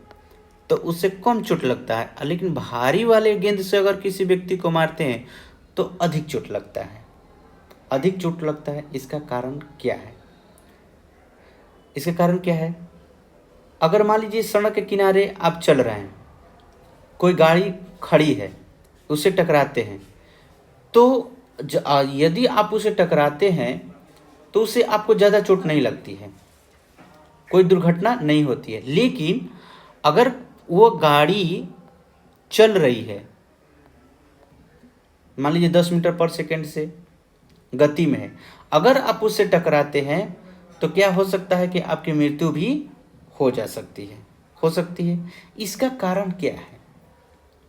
तो उससे कम चोट लगता है, लेकिन भारी वाले गेंद से अगर किसी व्यक्ति को मारते हैं तो अधिक चोट लगता है, अधिक चोट लगता है। इसका कारण क्या है? इसका कारण क्या है? अगर मान लीजिए सड़क के किनारे आप चल रहे हैं, कोई गाड़ी खड़ी है, उससे टकराते हैं, तो यदि आप उसे टकराते हैं तो उससे आपको ज़्यादा चोट नहीं लगती है, कोई दुर्घटना नहीं होती है। लेकिन अगर वो गाड़ी चल रही है, मान लीजिए 10 मीटर पर सेकेंड से गति में है, अगर आप उससे टकराते हैं तो क्या हो सकता है कि आपकी मृत्यु भी हो जा सकती है, हो सकती है। इसका कारण क्या है?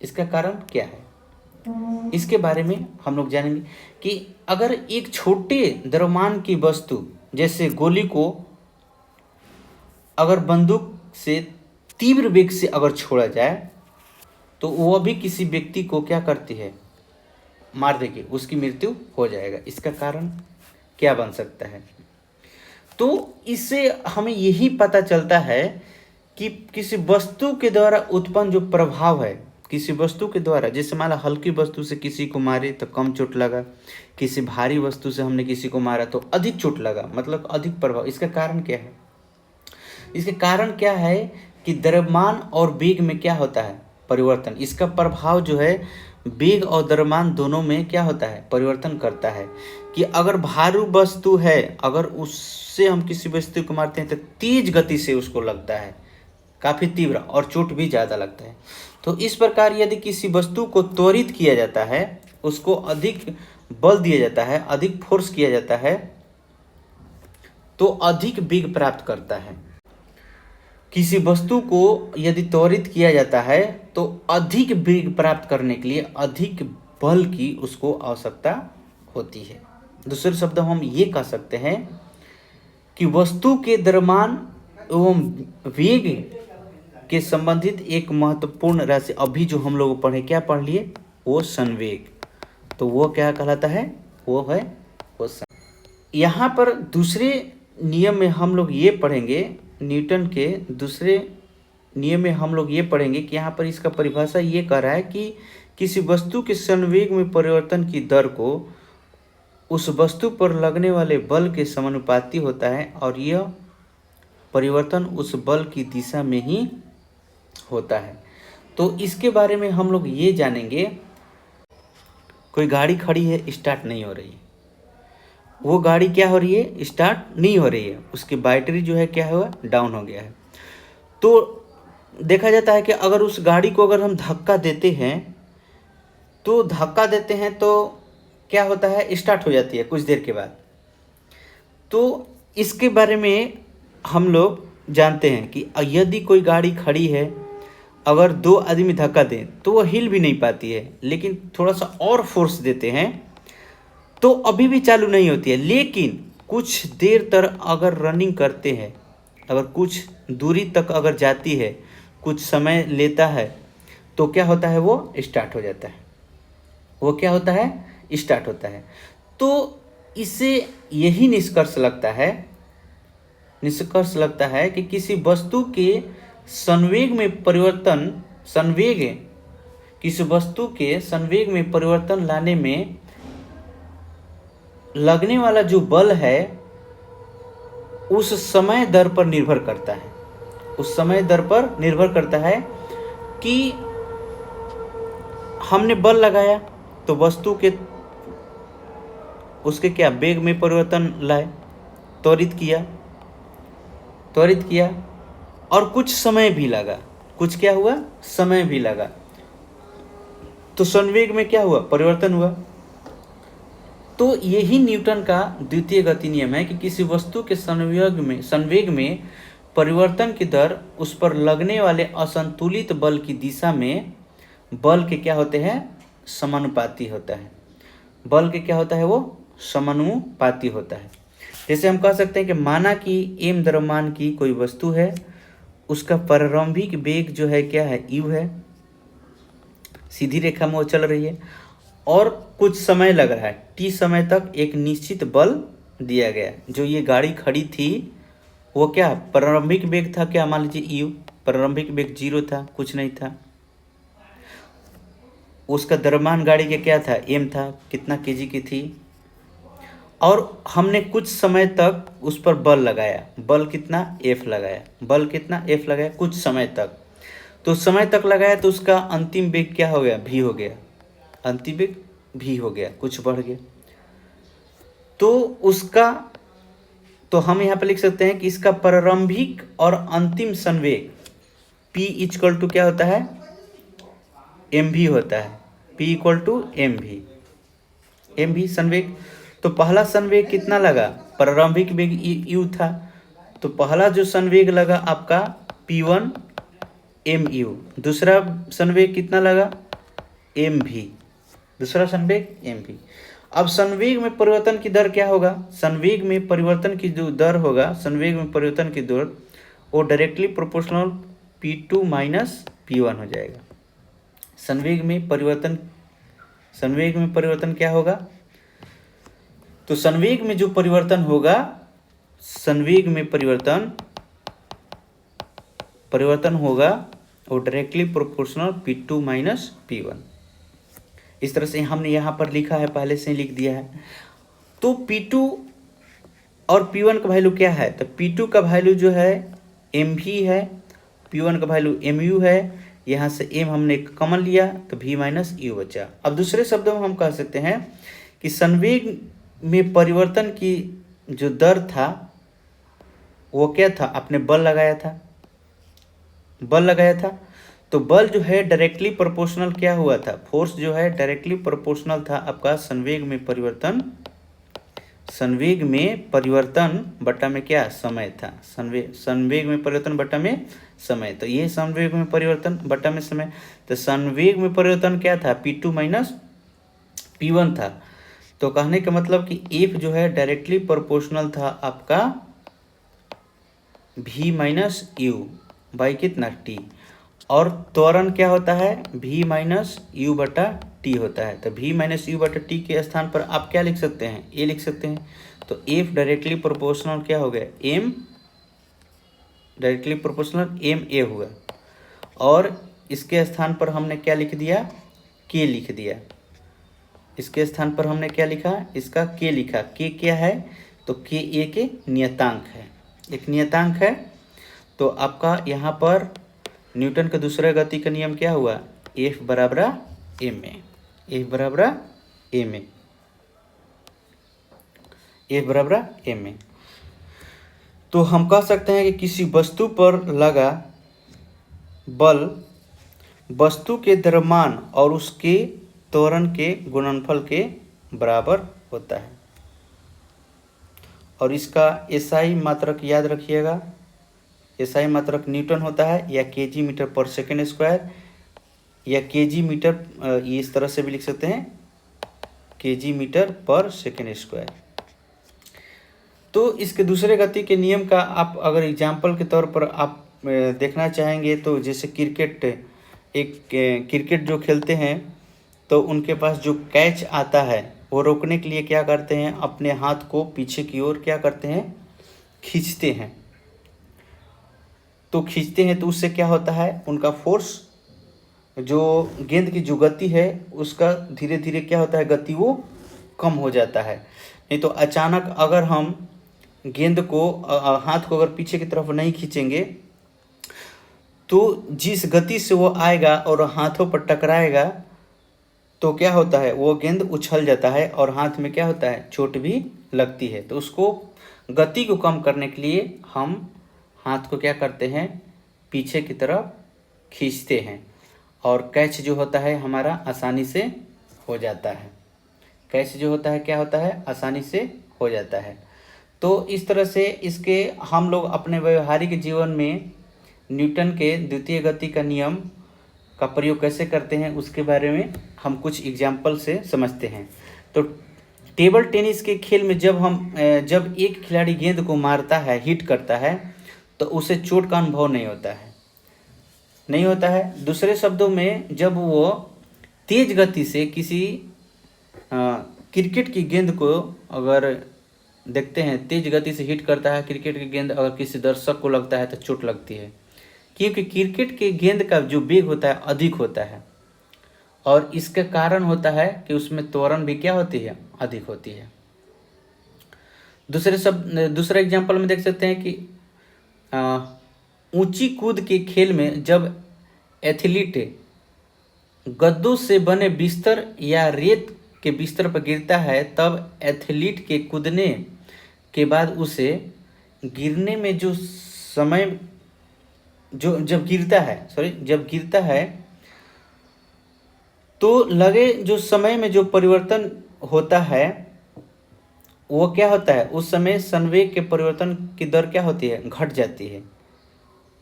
इसका कारण क्या है? इसके बारे में हम लोग जानेंगे कि अगर एक छोटे द्रव्यमान की वस्तु जैसे गोली को अगर बंदूक से तीव्र वेग से अगर छोड़ा जाए तो वह भी किसी व्यक्ति को क्या करती है, मार देगी, उसकी मृत्यु हो जाएगा। इसका कारण क्या बन सकता है? तो इससे हमें यही पता चलता है कि किसी वस्तु के द्वारा उत्पन्न जो प्रभाव है, किसी वस्तु के द्वारा, जैसे मान लो हल्की वस्तु से किसी को मारे तो कम चोट लगा, किसी भारी वस्तु से हमने किसी को मारा तो अधिक चोट लगा, मतलब अधिक प्रभाव। इसका कारण क्या है? इसके कारण क्या है कि द्रव्यमान और वेग में क्या होता है, परिवर्तन। इसका प्रभाव जो है वेग और द्रव्यमान दोनों में क्या होता है, परिवर्तन करता है। कि अगर भारी वस्तु है, अगर उससे हम किसी वस्तु को मारते हैं तो तेज गति से उसको लगता है, काफ़ी तीव्र, और चोट भी ज़्यादा लगता है। तो इस प्रकार यदि किसी वस्तु को त्वरित किया जाता है, उसको अधिक बल दिया जाता है, अधिक फोर्स किया जाता है, तो अधिक वेग प्राप्त करता है। किसी वस्तु को यदि त्वरित किया जाता है तो अधिक वेग प्राप्त करने के लिए अधिक बल की उसको आवश्यकता होती है। दूसरे शब्दों हम ये कह सकते हैं कि वस्तु के द्रव्यमान एवं वेग के संबंधित एक महत्वपूर्ण राशि, अभी जो हम लोग पढ़े, क्या पढ़ लिए, वो संवेग। तो वो क्या कहलाता है, वो है वो यहाँ पर दूसरे नियम में हम लोग ये पढ़ेंगे, न्यूटन के दूसरे नियम में हम लोग ये पढ़ेंगे कि यहाँ पर इसका परिभाषा ये कह रहा है कि किसी वस्तु के संवेग में परिवर्तन की दर को उस वस्तु पर लगने वाले बल के समानुपाती होता है, और यह परिवर्तन उस बल की दिशा में ही होता है। तो इसके बारे में हम लोग ये जानेंगे, कोई गाड़ी खड़ी है, स्टार्ट नहीं हो रही है, वो गाड़ी क्या हो रही है, स्टार्ट नहीं हो रही है, उसकी बैटरी जो है क्या हुआ, डाउन हो गया है। तो देखा जाता है कि अगर उस गाड़ी को अगर हम धक्का देते हैं तो क्या होता है, स्टार्ट हो जाती है कुछ देर के बाद। तो इसके बारे में हम लोग जानते हैं कि यदि कोई गाड़ी खड़ी है, अगर दो आदमी धक्का दें तो वो हिल भी नहीं पाती है, लेकिन थोड़ा सा और फोर्स देते हैं तो अभी भी चालू नहीं होती है। लेकिन कुछ देर तक अगर रनिंग करते हैं, अगर कुछ दूरी तक अगर जाती है, कुछ समय लेता है, तो क्या होता है, वो स्टार्ट हो जाता है, वो क्या होता है, स्टार्ट होता है। तो इससे यही निष्कर्ष लगता है निष्कर्ष लगता है कि किसी वस्तु के संवेग में परिवर्तन किसी वस्तु के संवेग में परिवर्तन लाने में लगने वाला जो बल है उस समय दर पर निर्भर करता है। उस समय दर पर निर्भर करता है कि हमने बल लगाया तो वस्तु के उसके क्या वेग में परिवर्तन लाए, त्वरित किया और कुछ समय भी लगा, कुछ क्या हुआ, समय भी लगा, तो संवेग में क्या हुआ, परिवर्तन हुआ। तो यही न्यूटन का द्वितीय गति नियम है कि किसी वस्तु के संवेग में परिवर्तन की दर उस पर लगने वाले असंतुलित बल की दिशा में बल के क्या होते हैं, समानुपाती होता है। बल के क्या होता है, वो समानुपाती होता है। जैसे हम कह सकते हैं कि माना कि m द्रव्यमान की कोई वस्तु है, उसका प्रारंभिक वेग जो है क्या है, u है, सीधी रेखा में वो चल रही है और कुछ समय लग रहा है, t समय तक एक निश्चित बल दिया गया। जो ये गाड़ी खड़ी थी वो क्या प्रारंभिक वेग था, क्या मान लीजिए u, प्रारंभिक वेग 0 था, कुछ नहीं था। उसका द्रव्यमान गाड़ी के क्या था, m था, कितना kg की थी, और हमने कुछ समय तक उस पर बल लगाया, बल कितना F लगाया, कुछ समय तक। तो समय तक लगाया तो उसका अंतिम वेग क्या हो गया, v हो गया, अंतिम वेग v हो गया, कुछ बढ़ गया। तो हम यहाँ पर लिख सकते हैं कि इसका प्रारंभिक और अंतिम संवेग p इक्वल टू क्या होता है, mv होता है, p इक्वल टू mv संवेग। तो पहला संवेग कितना लगा, प्रारंभिक वेग u था, तो पहला जो संवेग लगा आपका p1 mu, दूसरा संवेग कितना लगा, mv, दूसरा संवेग mv। अब संवेग में परिवर्तन की दर क्या होगा, संवेग में परिवर्तन की जो दर होगा, संवेग में परिवर्तन की दर वो directly proportional p2 minus p1 हो जाएगा। संवेग में परिवर्तन क्या होगा, तो संवेग में जो परिवर्तन होगा, संवेग में परिवर्तन होगा वो directly proportional p2 minus p1। इस तरह से हमने यहाँ पर लिखा है, पहले से ही लिख दिया है। तो p2 और p1 का वैल्यू क्या है, तो p2 का वैल्यू जो है mv है, p1 का वैल्यू mu है, यहाँ से m हमने कॉमन लिया तो v माइनस u बचा। अब दूसरे शब्दों में हम कह सकते हैं कि संवेग में परिवर्तन की जो दर था वो क्या था, आपने बल लगाया था, तो बल जो है डायरेक्टली प्रोपोर्शनल क्या हुआ था, फोर्स जो है डायरेक्टली प्रोपोर्शनल था आपका संवेग में परिवर्तन बटा में क्या समय था, संवेग में परिवर्तन बटा में समय। तो ये संवेग में परिवर्तन बटा में समय, तो संवेग में परिवर्तन क्या था, p2 माइनस p1 था। तो कहने का मतलब कि f जो है डायरेक्टली प्रोपोर्शनल था आपका v माइनस u बाई कितना t, और त्वरण क्या होता है, v माइनस u बटा t होता है। तो v माइनस u बटा t के स्थान पर आप क्या लिख सकते हैं, a लिख सकते हैं। तो f डायरेक्टली प्रोपोर्शनल क्या हो गया, m डायरेक्टली प्रोपोर्शनल ma हुआ, और इसके स्थान पर हमने क्या लिख दिया, k लिख दिया। इसके स्थान पर हमने क्या लिखा, इसका k लिखा। k क्या है, तो k एक नियतांक है, एक नियतांक है। तो आपका यहाँ पर न्यूटन का दूसरा गति का नियम क्या हुआ, F बराबर ma, F बराबर ma। तो हम कह सकते हैं कि किसी वस्तु पर लगा बल वस्तु के द्रव्यमान और उसके त्वरण के गुणनफल के बराबर होता है। और इसका SI मात्रक याद रखिएगा, SI मात्रक न्यूटन होता है या kg मीटर पर सेकेंड स्क्वायर, या kg मीटर, ये इस तरह से भी लिख सकते हैं, kg मीटर पर सेकेंड स्क्वायर। तो इसके दूसरे गति के नियम का आप अगर एग्जाम्पल के तौर पर आप देखना चाहेंगे तो जैसे क्रिकेट जो खेलते हैं तो उनके पास जो कैच आता है वो रोकने के लिए क्या करते हैं, अपने हाथ को पीछे की ओर क्या करते हैं, खींचते हैं, तो खींचते हैं तो उससे क्या होता है, उनका फोर्स, जो गेंद की जो गति है उसका धीरे धीरे क्या होता है, गति वो कम हो जाता है। नहीं तो अचानक अगर हम गेंद को हाथ को अगर पीछे की तरफ नहीं खींचेंगे तो जिस गति से वो आएगा और हाथों पर टकराएगा तो क्या होता है, वो गेंद उछल जाता है और हाथ में क्या होता है, चोट भी लगती है। तो उसको गति को कम करने के लिए हम हाथ को क्या करते हैं, पीछे की तरफ खींचते हैं और कैच जो होता है हमारा आसानी से हो जाता है। कैच जो होता है क्या होता है, आसानी से हो जाता है। तो इस तरह से इसके हम लोग अपने व्यवहारिक जीवन में न्यूटन के द्वितीय गति का नियम का प्रयोग कैसे करते हैं उसके बारे में हम कुछ एग्जाम्पल से समझते हैं। तो टेबल टेनिस के खेल में जब एक खिलाड़ी गेंद को मारता है, हिट करता है, तो उसे चोट का अनुभव नहीं होता है। दूसरे शब्दों में जब वो तेज गति से किसी क्रिकेट की गेंद को अगर देखते हैं, तेज गति से हिट करता है क्रिकेट की गेंद, अगर किसी दर्शक को लगता है तो चोट लगती है, क्योंकि क्रिकेट के गेंद का जो वेग होता है अधिक होता है और इसका कारण होता है कि उसमें त्वरण भी क्या होती है, अधिक होती है। दूसरा एग्जांपल में देख सकते हैं कि ऊंची कूद के खेल में जब एथलीट गद्दों से बने बिस्तर या रेत के बिस्तर पर गिरता है, तब एथलीट के कूदने के बाद उसे गिरने में जो समय जब गिरता है तो लगे जो समय में जो परिवर्तन होता है वो क्या होता है, उस समय संवेग के परिवर्तन की दर क्या होती है, घट जाती है,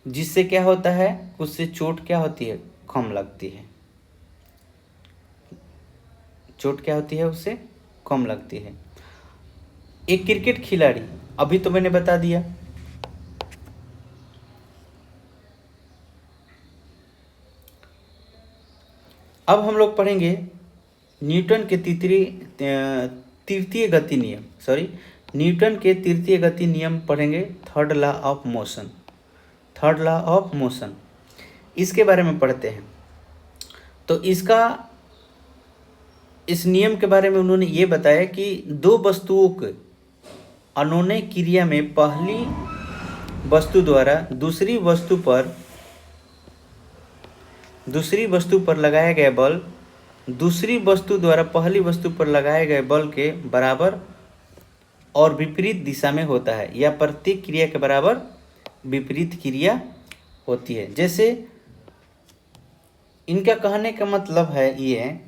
जिससे क्या होता है, उससे चोट क्या होती है, कम लगती है। चोट क्या होती है, उससे कम लगती है। एक क्रिकेट खिलाड़ी, अभी तो मैंने बता दिया। अब हम लोग पढ़ेंगे न्यूटन के तृतीय गति नियम पढ़ेंगे, थर्ड लॉ ऑफ मोशन। इसके बारे में पढ़ते हैं। तो इस नियम के बारे में उन्होंने ये बताया कि दो वस्तुओं के अनुनय क्रिया में पहली वस्तु द्वारा दूसरी वस्तु पर लगाया गया बल दूसरी वस्तु द्वारा पहली वस्तु पर लगाए गए बल के बराबर और विपरीत दिशा में होता है, या प्रत्येक क्रिया के बराबर विपरीत क्रिया होती है। जैसे इनका कहने का मतलब है ये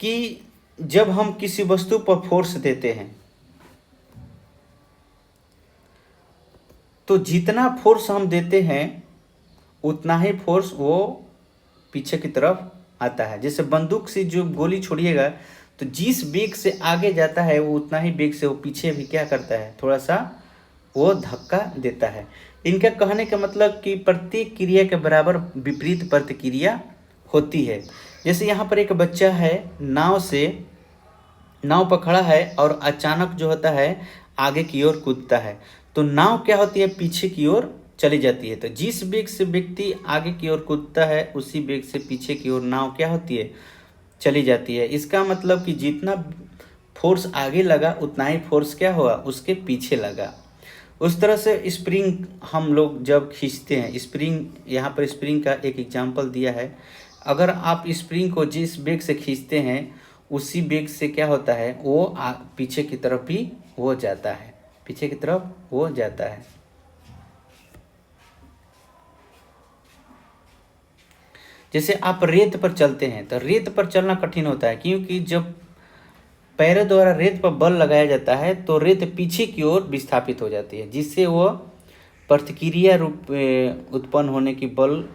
कि जब हम किसी वस्तु पर फोर्स देते हैं तो जितना फोर्स हम देते हैं उतना ही फोर्स वो पीछे की तरफ आता है। जैसे बंदूक से जो गोली छोड़िएगा तो जिस वेग से आगे जाता है वो उतना ही वेग से वो पीछे भी क्या करता है, थोड़ा सा वो धक्का देता है। इनका कहने का मतलब कि प्रत्येक क्रिया के बराबर विपरीत प्रतिक्रिया होती है। जैसे यहाँ पर एक बच्चा है, नाव पर खड़ा है और अचानक जो होता है आगे की ओर कूदता है, तो नाव क्या होती है, पीछे की ओर चली जाती है। तो जिस वेग से व्यक्ति आगे की ओर कूदता है उसी वेग से पीछे की ओर नाव क्या होती है, चली जाती है। इसका मतलब कि जितना फोर्स आगे लगा उतना ही फोर्स क्या हुआ, उसके पीछे लगा। उस तरह से स्प्रिंग हम लोग जब खींचते हैं, स्प्रिंग, यहाँ पर स्प्रिंग का एक एग्जाम्पल दिया है। अगर आप स्प्रिंग को जिस वेग से खींचते हैं उसी वेग से क्या होता है, वो पीछे की तरफ भी हो जाता है, पीछे की तरफ हो जाता है। जैसे आप रेत पर चलते हैं तो रेत पर चलना कठिन होता है, क्योंकि जब पैरों द्वारा रेत पर बल लगाया जाता है तो रेत पीछे की ओर विस्थापित हो जाती है, जिससे वो प्रतिक्रिया रूप उत्पन्न होने की बल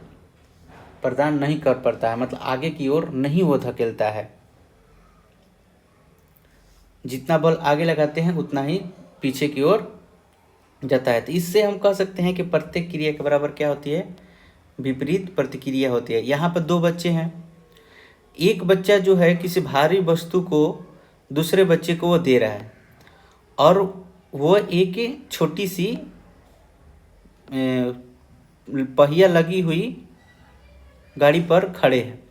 प्रदान नहीं कर पाता है, मतलब आगे की ओर नहीं वो धकेलता है। जितना बल आगे लगाते हैं उतना ही पीछे की ओर जाता है। तो इससे हम कह सकते हैं कि प्रत्येक क्रिया के बराबर क्या होती है, विपरीत प्रतिक्रिया होती है। यहाँ पर दो बच्चे हैं, एक बच्चा जो है किसी भारी वस्तु को दूसरे बच्चे को वो दे रहा है और वो एक छोटी सी पहिया लगी हुई गाड़ी पर खड़े हैं,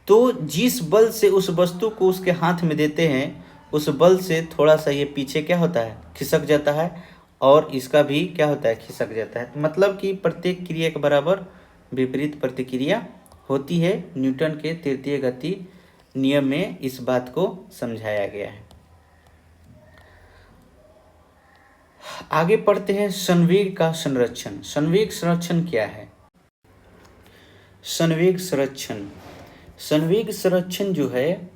तो जिस बल से उस वस्तु को उसके हाथ में देते हैं उस बल से थोड़ा सा ये पीछे क्या होता है, खिसक जाता है, और इसका भी क्या होता है, खिसक जाता है। मतलब कि प्रत्येक क्रिया के बराबर विपरीत प्रतिक्रिया होती है। न्यूटन के तृतीय गति नियम में इस बात को समझाया गया है। आगे पढ़ते हैं संवेग का संरक्षण। संवेग संरक्षण क्या है? संवेग संरक्षण, संवेग संरक्षण जो है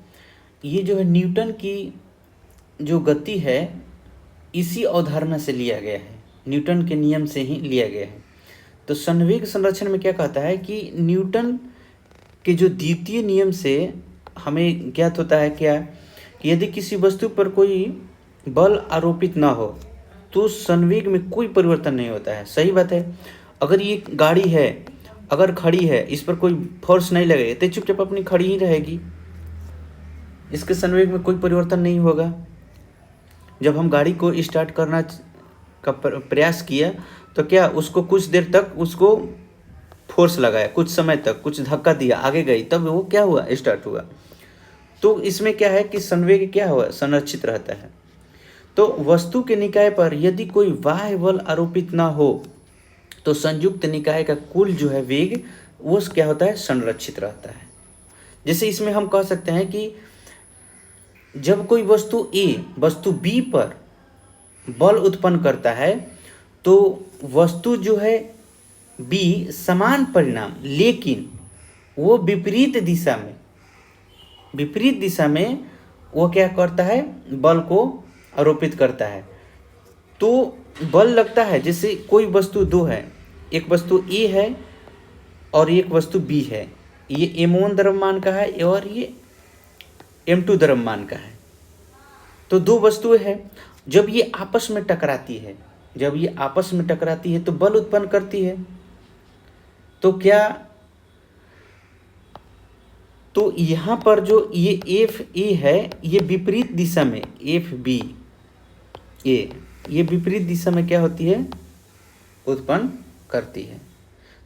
ये जो है न्यूटन की जो गति है इसी अवधारणा से लिया गया है, न्यूटन के नियम से ही लिया गया है। तो संवेग संरक्षण में क्या कहता है कि न्यूटन के जो द्वितीय नियम से हमें ज्ञात होता है क्या, कि यदि किसी वस्तु पर कोई बल आरोपित ना हो तो संवेग में कोई परिवर्तन नहीं होता है। सही बात है। अगर ये गाड़ी है, अगर खड़ी है, इस पर कोई फोर्स नहीं लगेगा तो चुपचाप अपनी खड़ी ही रहेगी, इसके संवेग में कोई परिवर्तन नहीं होगा। जब हम गाड़ी को स्टार्ट करना का प्रयास किया तो क्या उसको कुछ देर तक उसको फोर्स लगाया, कुछ समय तक कुछ धक्का दिया, आगे गई, तब वो क्या हुआ, स्टार्ट हुआ। तो इसमें क्या है कि संवेग क्या हुआ, संरक्षित रहता है। तो वस्तु के निकाय पर यदि कोई बाह्य बल आरोपित ना हो तो संयुक्त निकाय का कुल जो है वेग वो क्या होता है, संरक्षित रहता है। जैसे इसमें हम कह सकते हैं कि जब कोई वस्तु ए वस्तु बी पर बल उत्पन्न करता है तो वस्तु जो है बी समान परिणाम लेकिन वो विपरीत दिशा में वो क्या करता है, बल को आरोपित करता है। तो बल लगता है, जैसे कोई वस्तु दो है, एक वस्तु ए है और एक वस्तु बी है, ये m1 द्रव्यमान का है और ये m2 द्रव्यमान का है। तो दो वस्तुएं हैं, जब ये आपस में टकराती है तो बल उत्पन्न करती है। तो क्या, तो यहाँ पर जो ये एफ ए है ये विपरीत दिशा में, एफ बी ए ये विपरीत दिशा में क्या होती है, उत्पन्न करती है।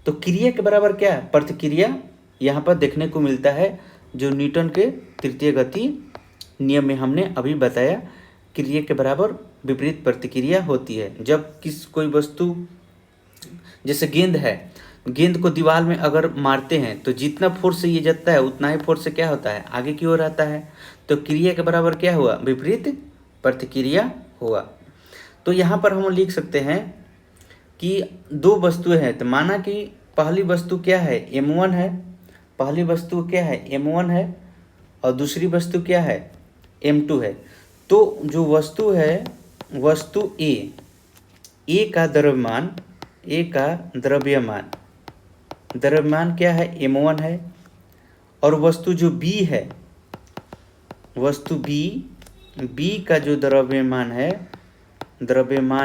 तो क्रिया के बराबर क्या है, प्रतिक्रिया यहाँ पर देखने को मिलता है, जो न्यूटन के तृतीय गति नियम में हमने अभी बताया। क्रिया के बराबर विपरीत प्रतिक्रिया होती है। जब कोई वस्तु, जैसे गेंद है, गेंद को दीवार में अगर मारते हैं तो जितना फोर्स से ये जाता है उतना ही फोर्स से क्या होता है, आगे की ओर आता है। तो क्रिया के बराबर क्या हुआ, विपरीत प्रतिक्रिया हुआ। तो यहाँ पर हम लिख सकते हैं कि दो वस्तुएं हैं, तो माना कि पहली वस्तु क्या है, m1 है, पहली वस्तु क्या है, m1 है, और दूसरी वस्तु क्या है, m2 है। तो जो वस्तु है, वस्तु ए का द्रव्यमान क्या है, m1 है, और वस्तु जो बी है, वस्तु बी का जो द्रव्यमान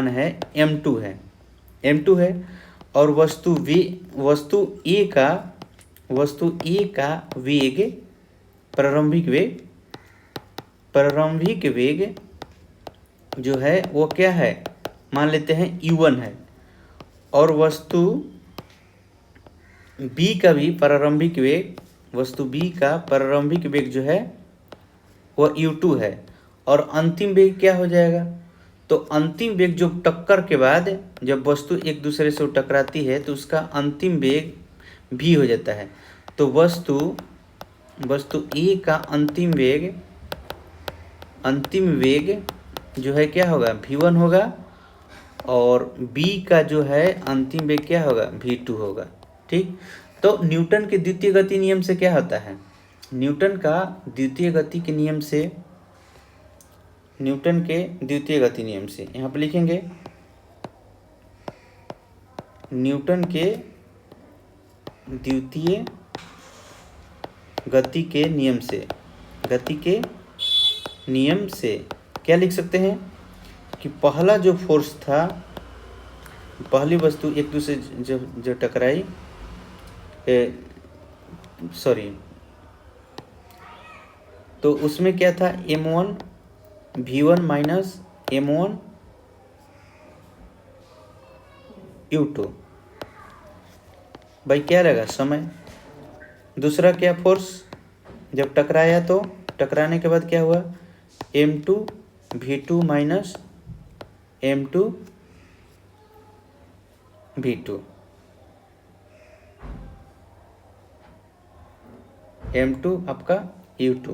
है m2 है, और वस्तु ए का वेग, प्रारंभिक वेग जो है वो क्या है, मान लेते हैं u1 है, और वस्तु बी का भी प्रारंभिक वेग जो है वो u2 है, और अंतिम वेग क्या हो जाएगा, तो अंतिम वेग जो टक्कर के बाद जब वस्तु एक दूसरे से टकराती है तो उसका अंतिम वेग v हो जाता है। तो वस्तु ए का अंतिम वेग जो है क्या होगा, v1 होगा, और b का जो है अंतिम वेग क्या होगा, v2 होगा। ठीक। तो न्यूटन के द्वितीय गति नियम से क्या होता है, न्यूटन के द्वितीय गति नियम से यहाँ पे लिखेंगे, न्यूटन के द्वितीय गति के नियम से क्या लिख सकते हैं कि पहला जो फोर्स था, पहली वस्तु एक दूसरे जो टकराई, तो उसमें क्या था, m1 v1 minus m1 u2। भाई क्या रहेगा? समय। दूसरा क्या? फोर्स। जब टकराया तो टकराने के बाद क्या हुआ? m2 v2 minus m2 v2, m2 आपका u2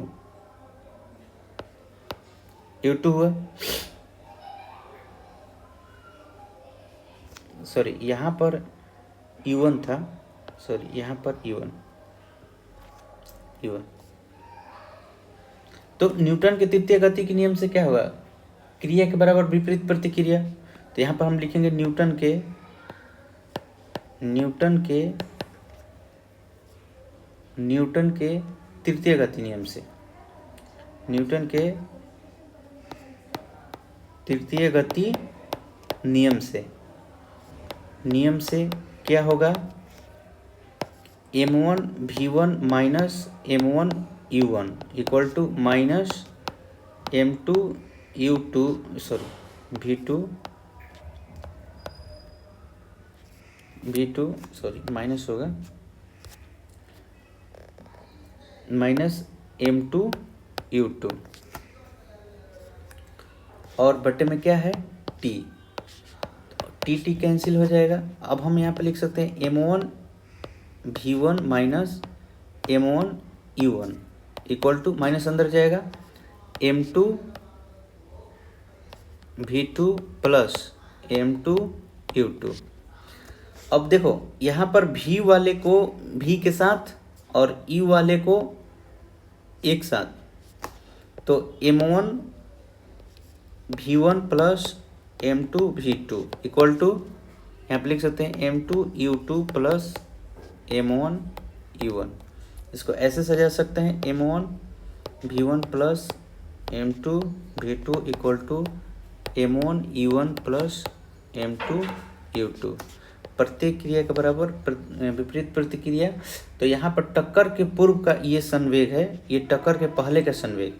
हुआ। सॉरी यहाँ पर u1 था, सॉरी यहाँ पर u1। तो न्यूटन के तृतीय गति के नियम से क्या होगा? क्रिया के बराबर विपरीत प्रतिक्रिया। तो यहाँ पर हम लिखेंगे न्यूटन के तृतीय गति नियम से, न्यूटन के तृतीय गति नियम से क्या होगा? m1 v1 minus m1 u1 equal to minus m2 u2 sorry v2 sorry minus होगा माइनस m2 u2 और बटे में क्या है? t कैंसिल हो जाएगा। अब हम यहाँ पे लिख सकते हैं m1 v1 minus m1 u1 equal to minus अंदर जाएगा m2 v2 plus m2 u2। अब देखो यहाँ पर v वाले को v के साथ और u वाले को एक साथ, तो m1 v1 plus m2 v2 equal to यहाँ पे लिख सकते हैं m2 u2 plus m1 u1। इसको ऐसे सजा सकते हैं m1 v1 plus m2 v2 equal to m1 u1 plus m2 u2। प्रत्येक क्रिया के बराबर विपरीत प्रतिक्रिया। तो यहाँ पर टक्कर के पूर्व का ये संवेग है, ये टक्कर के पहले का संवेग।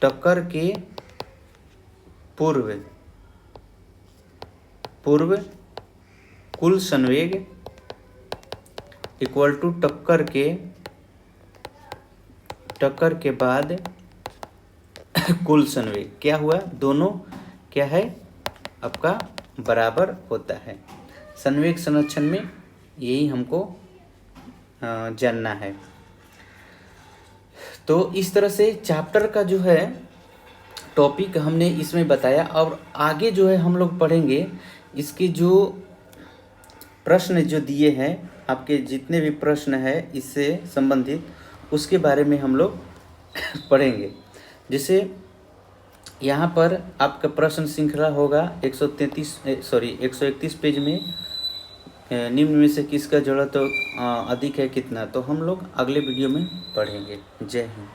टक्कर के पूर्व कुल संवेग इक्वल टू टक्कर के बाद कुल संवेग। क्या हुआ? दोनों क्या है आपका? बराबर होता है। संवेग संरक्षण में यही हमको जानना है। तो इस तरह से चैप्टर का जो है टॉपिक हमने इसमें बताया, और आगे जो है हम लोग पढ़ेंगे इसके जो प्रश्न जो दिए हैं, आपके जितने भी प्रश्न है इससे संबंधित, उसके बारे में हम लोग पढ़ेंगे। जैसे यहाँ पर आपका प्रश्न श्रृंखला होगा 131 पेज में, निम्न में से किसका जड़त्व अधिक है कितना, तो हम लोग अगले वीडियो में पढ़ेंगे। जय हिंद।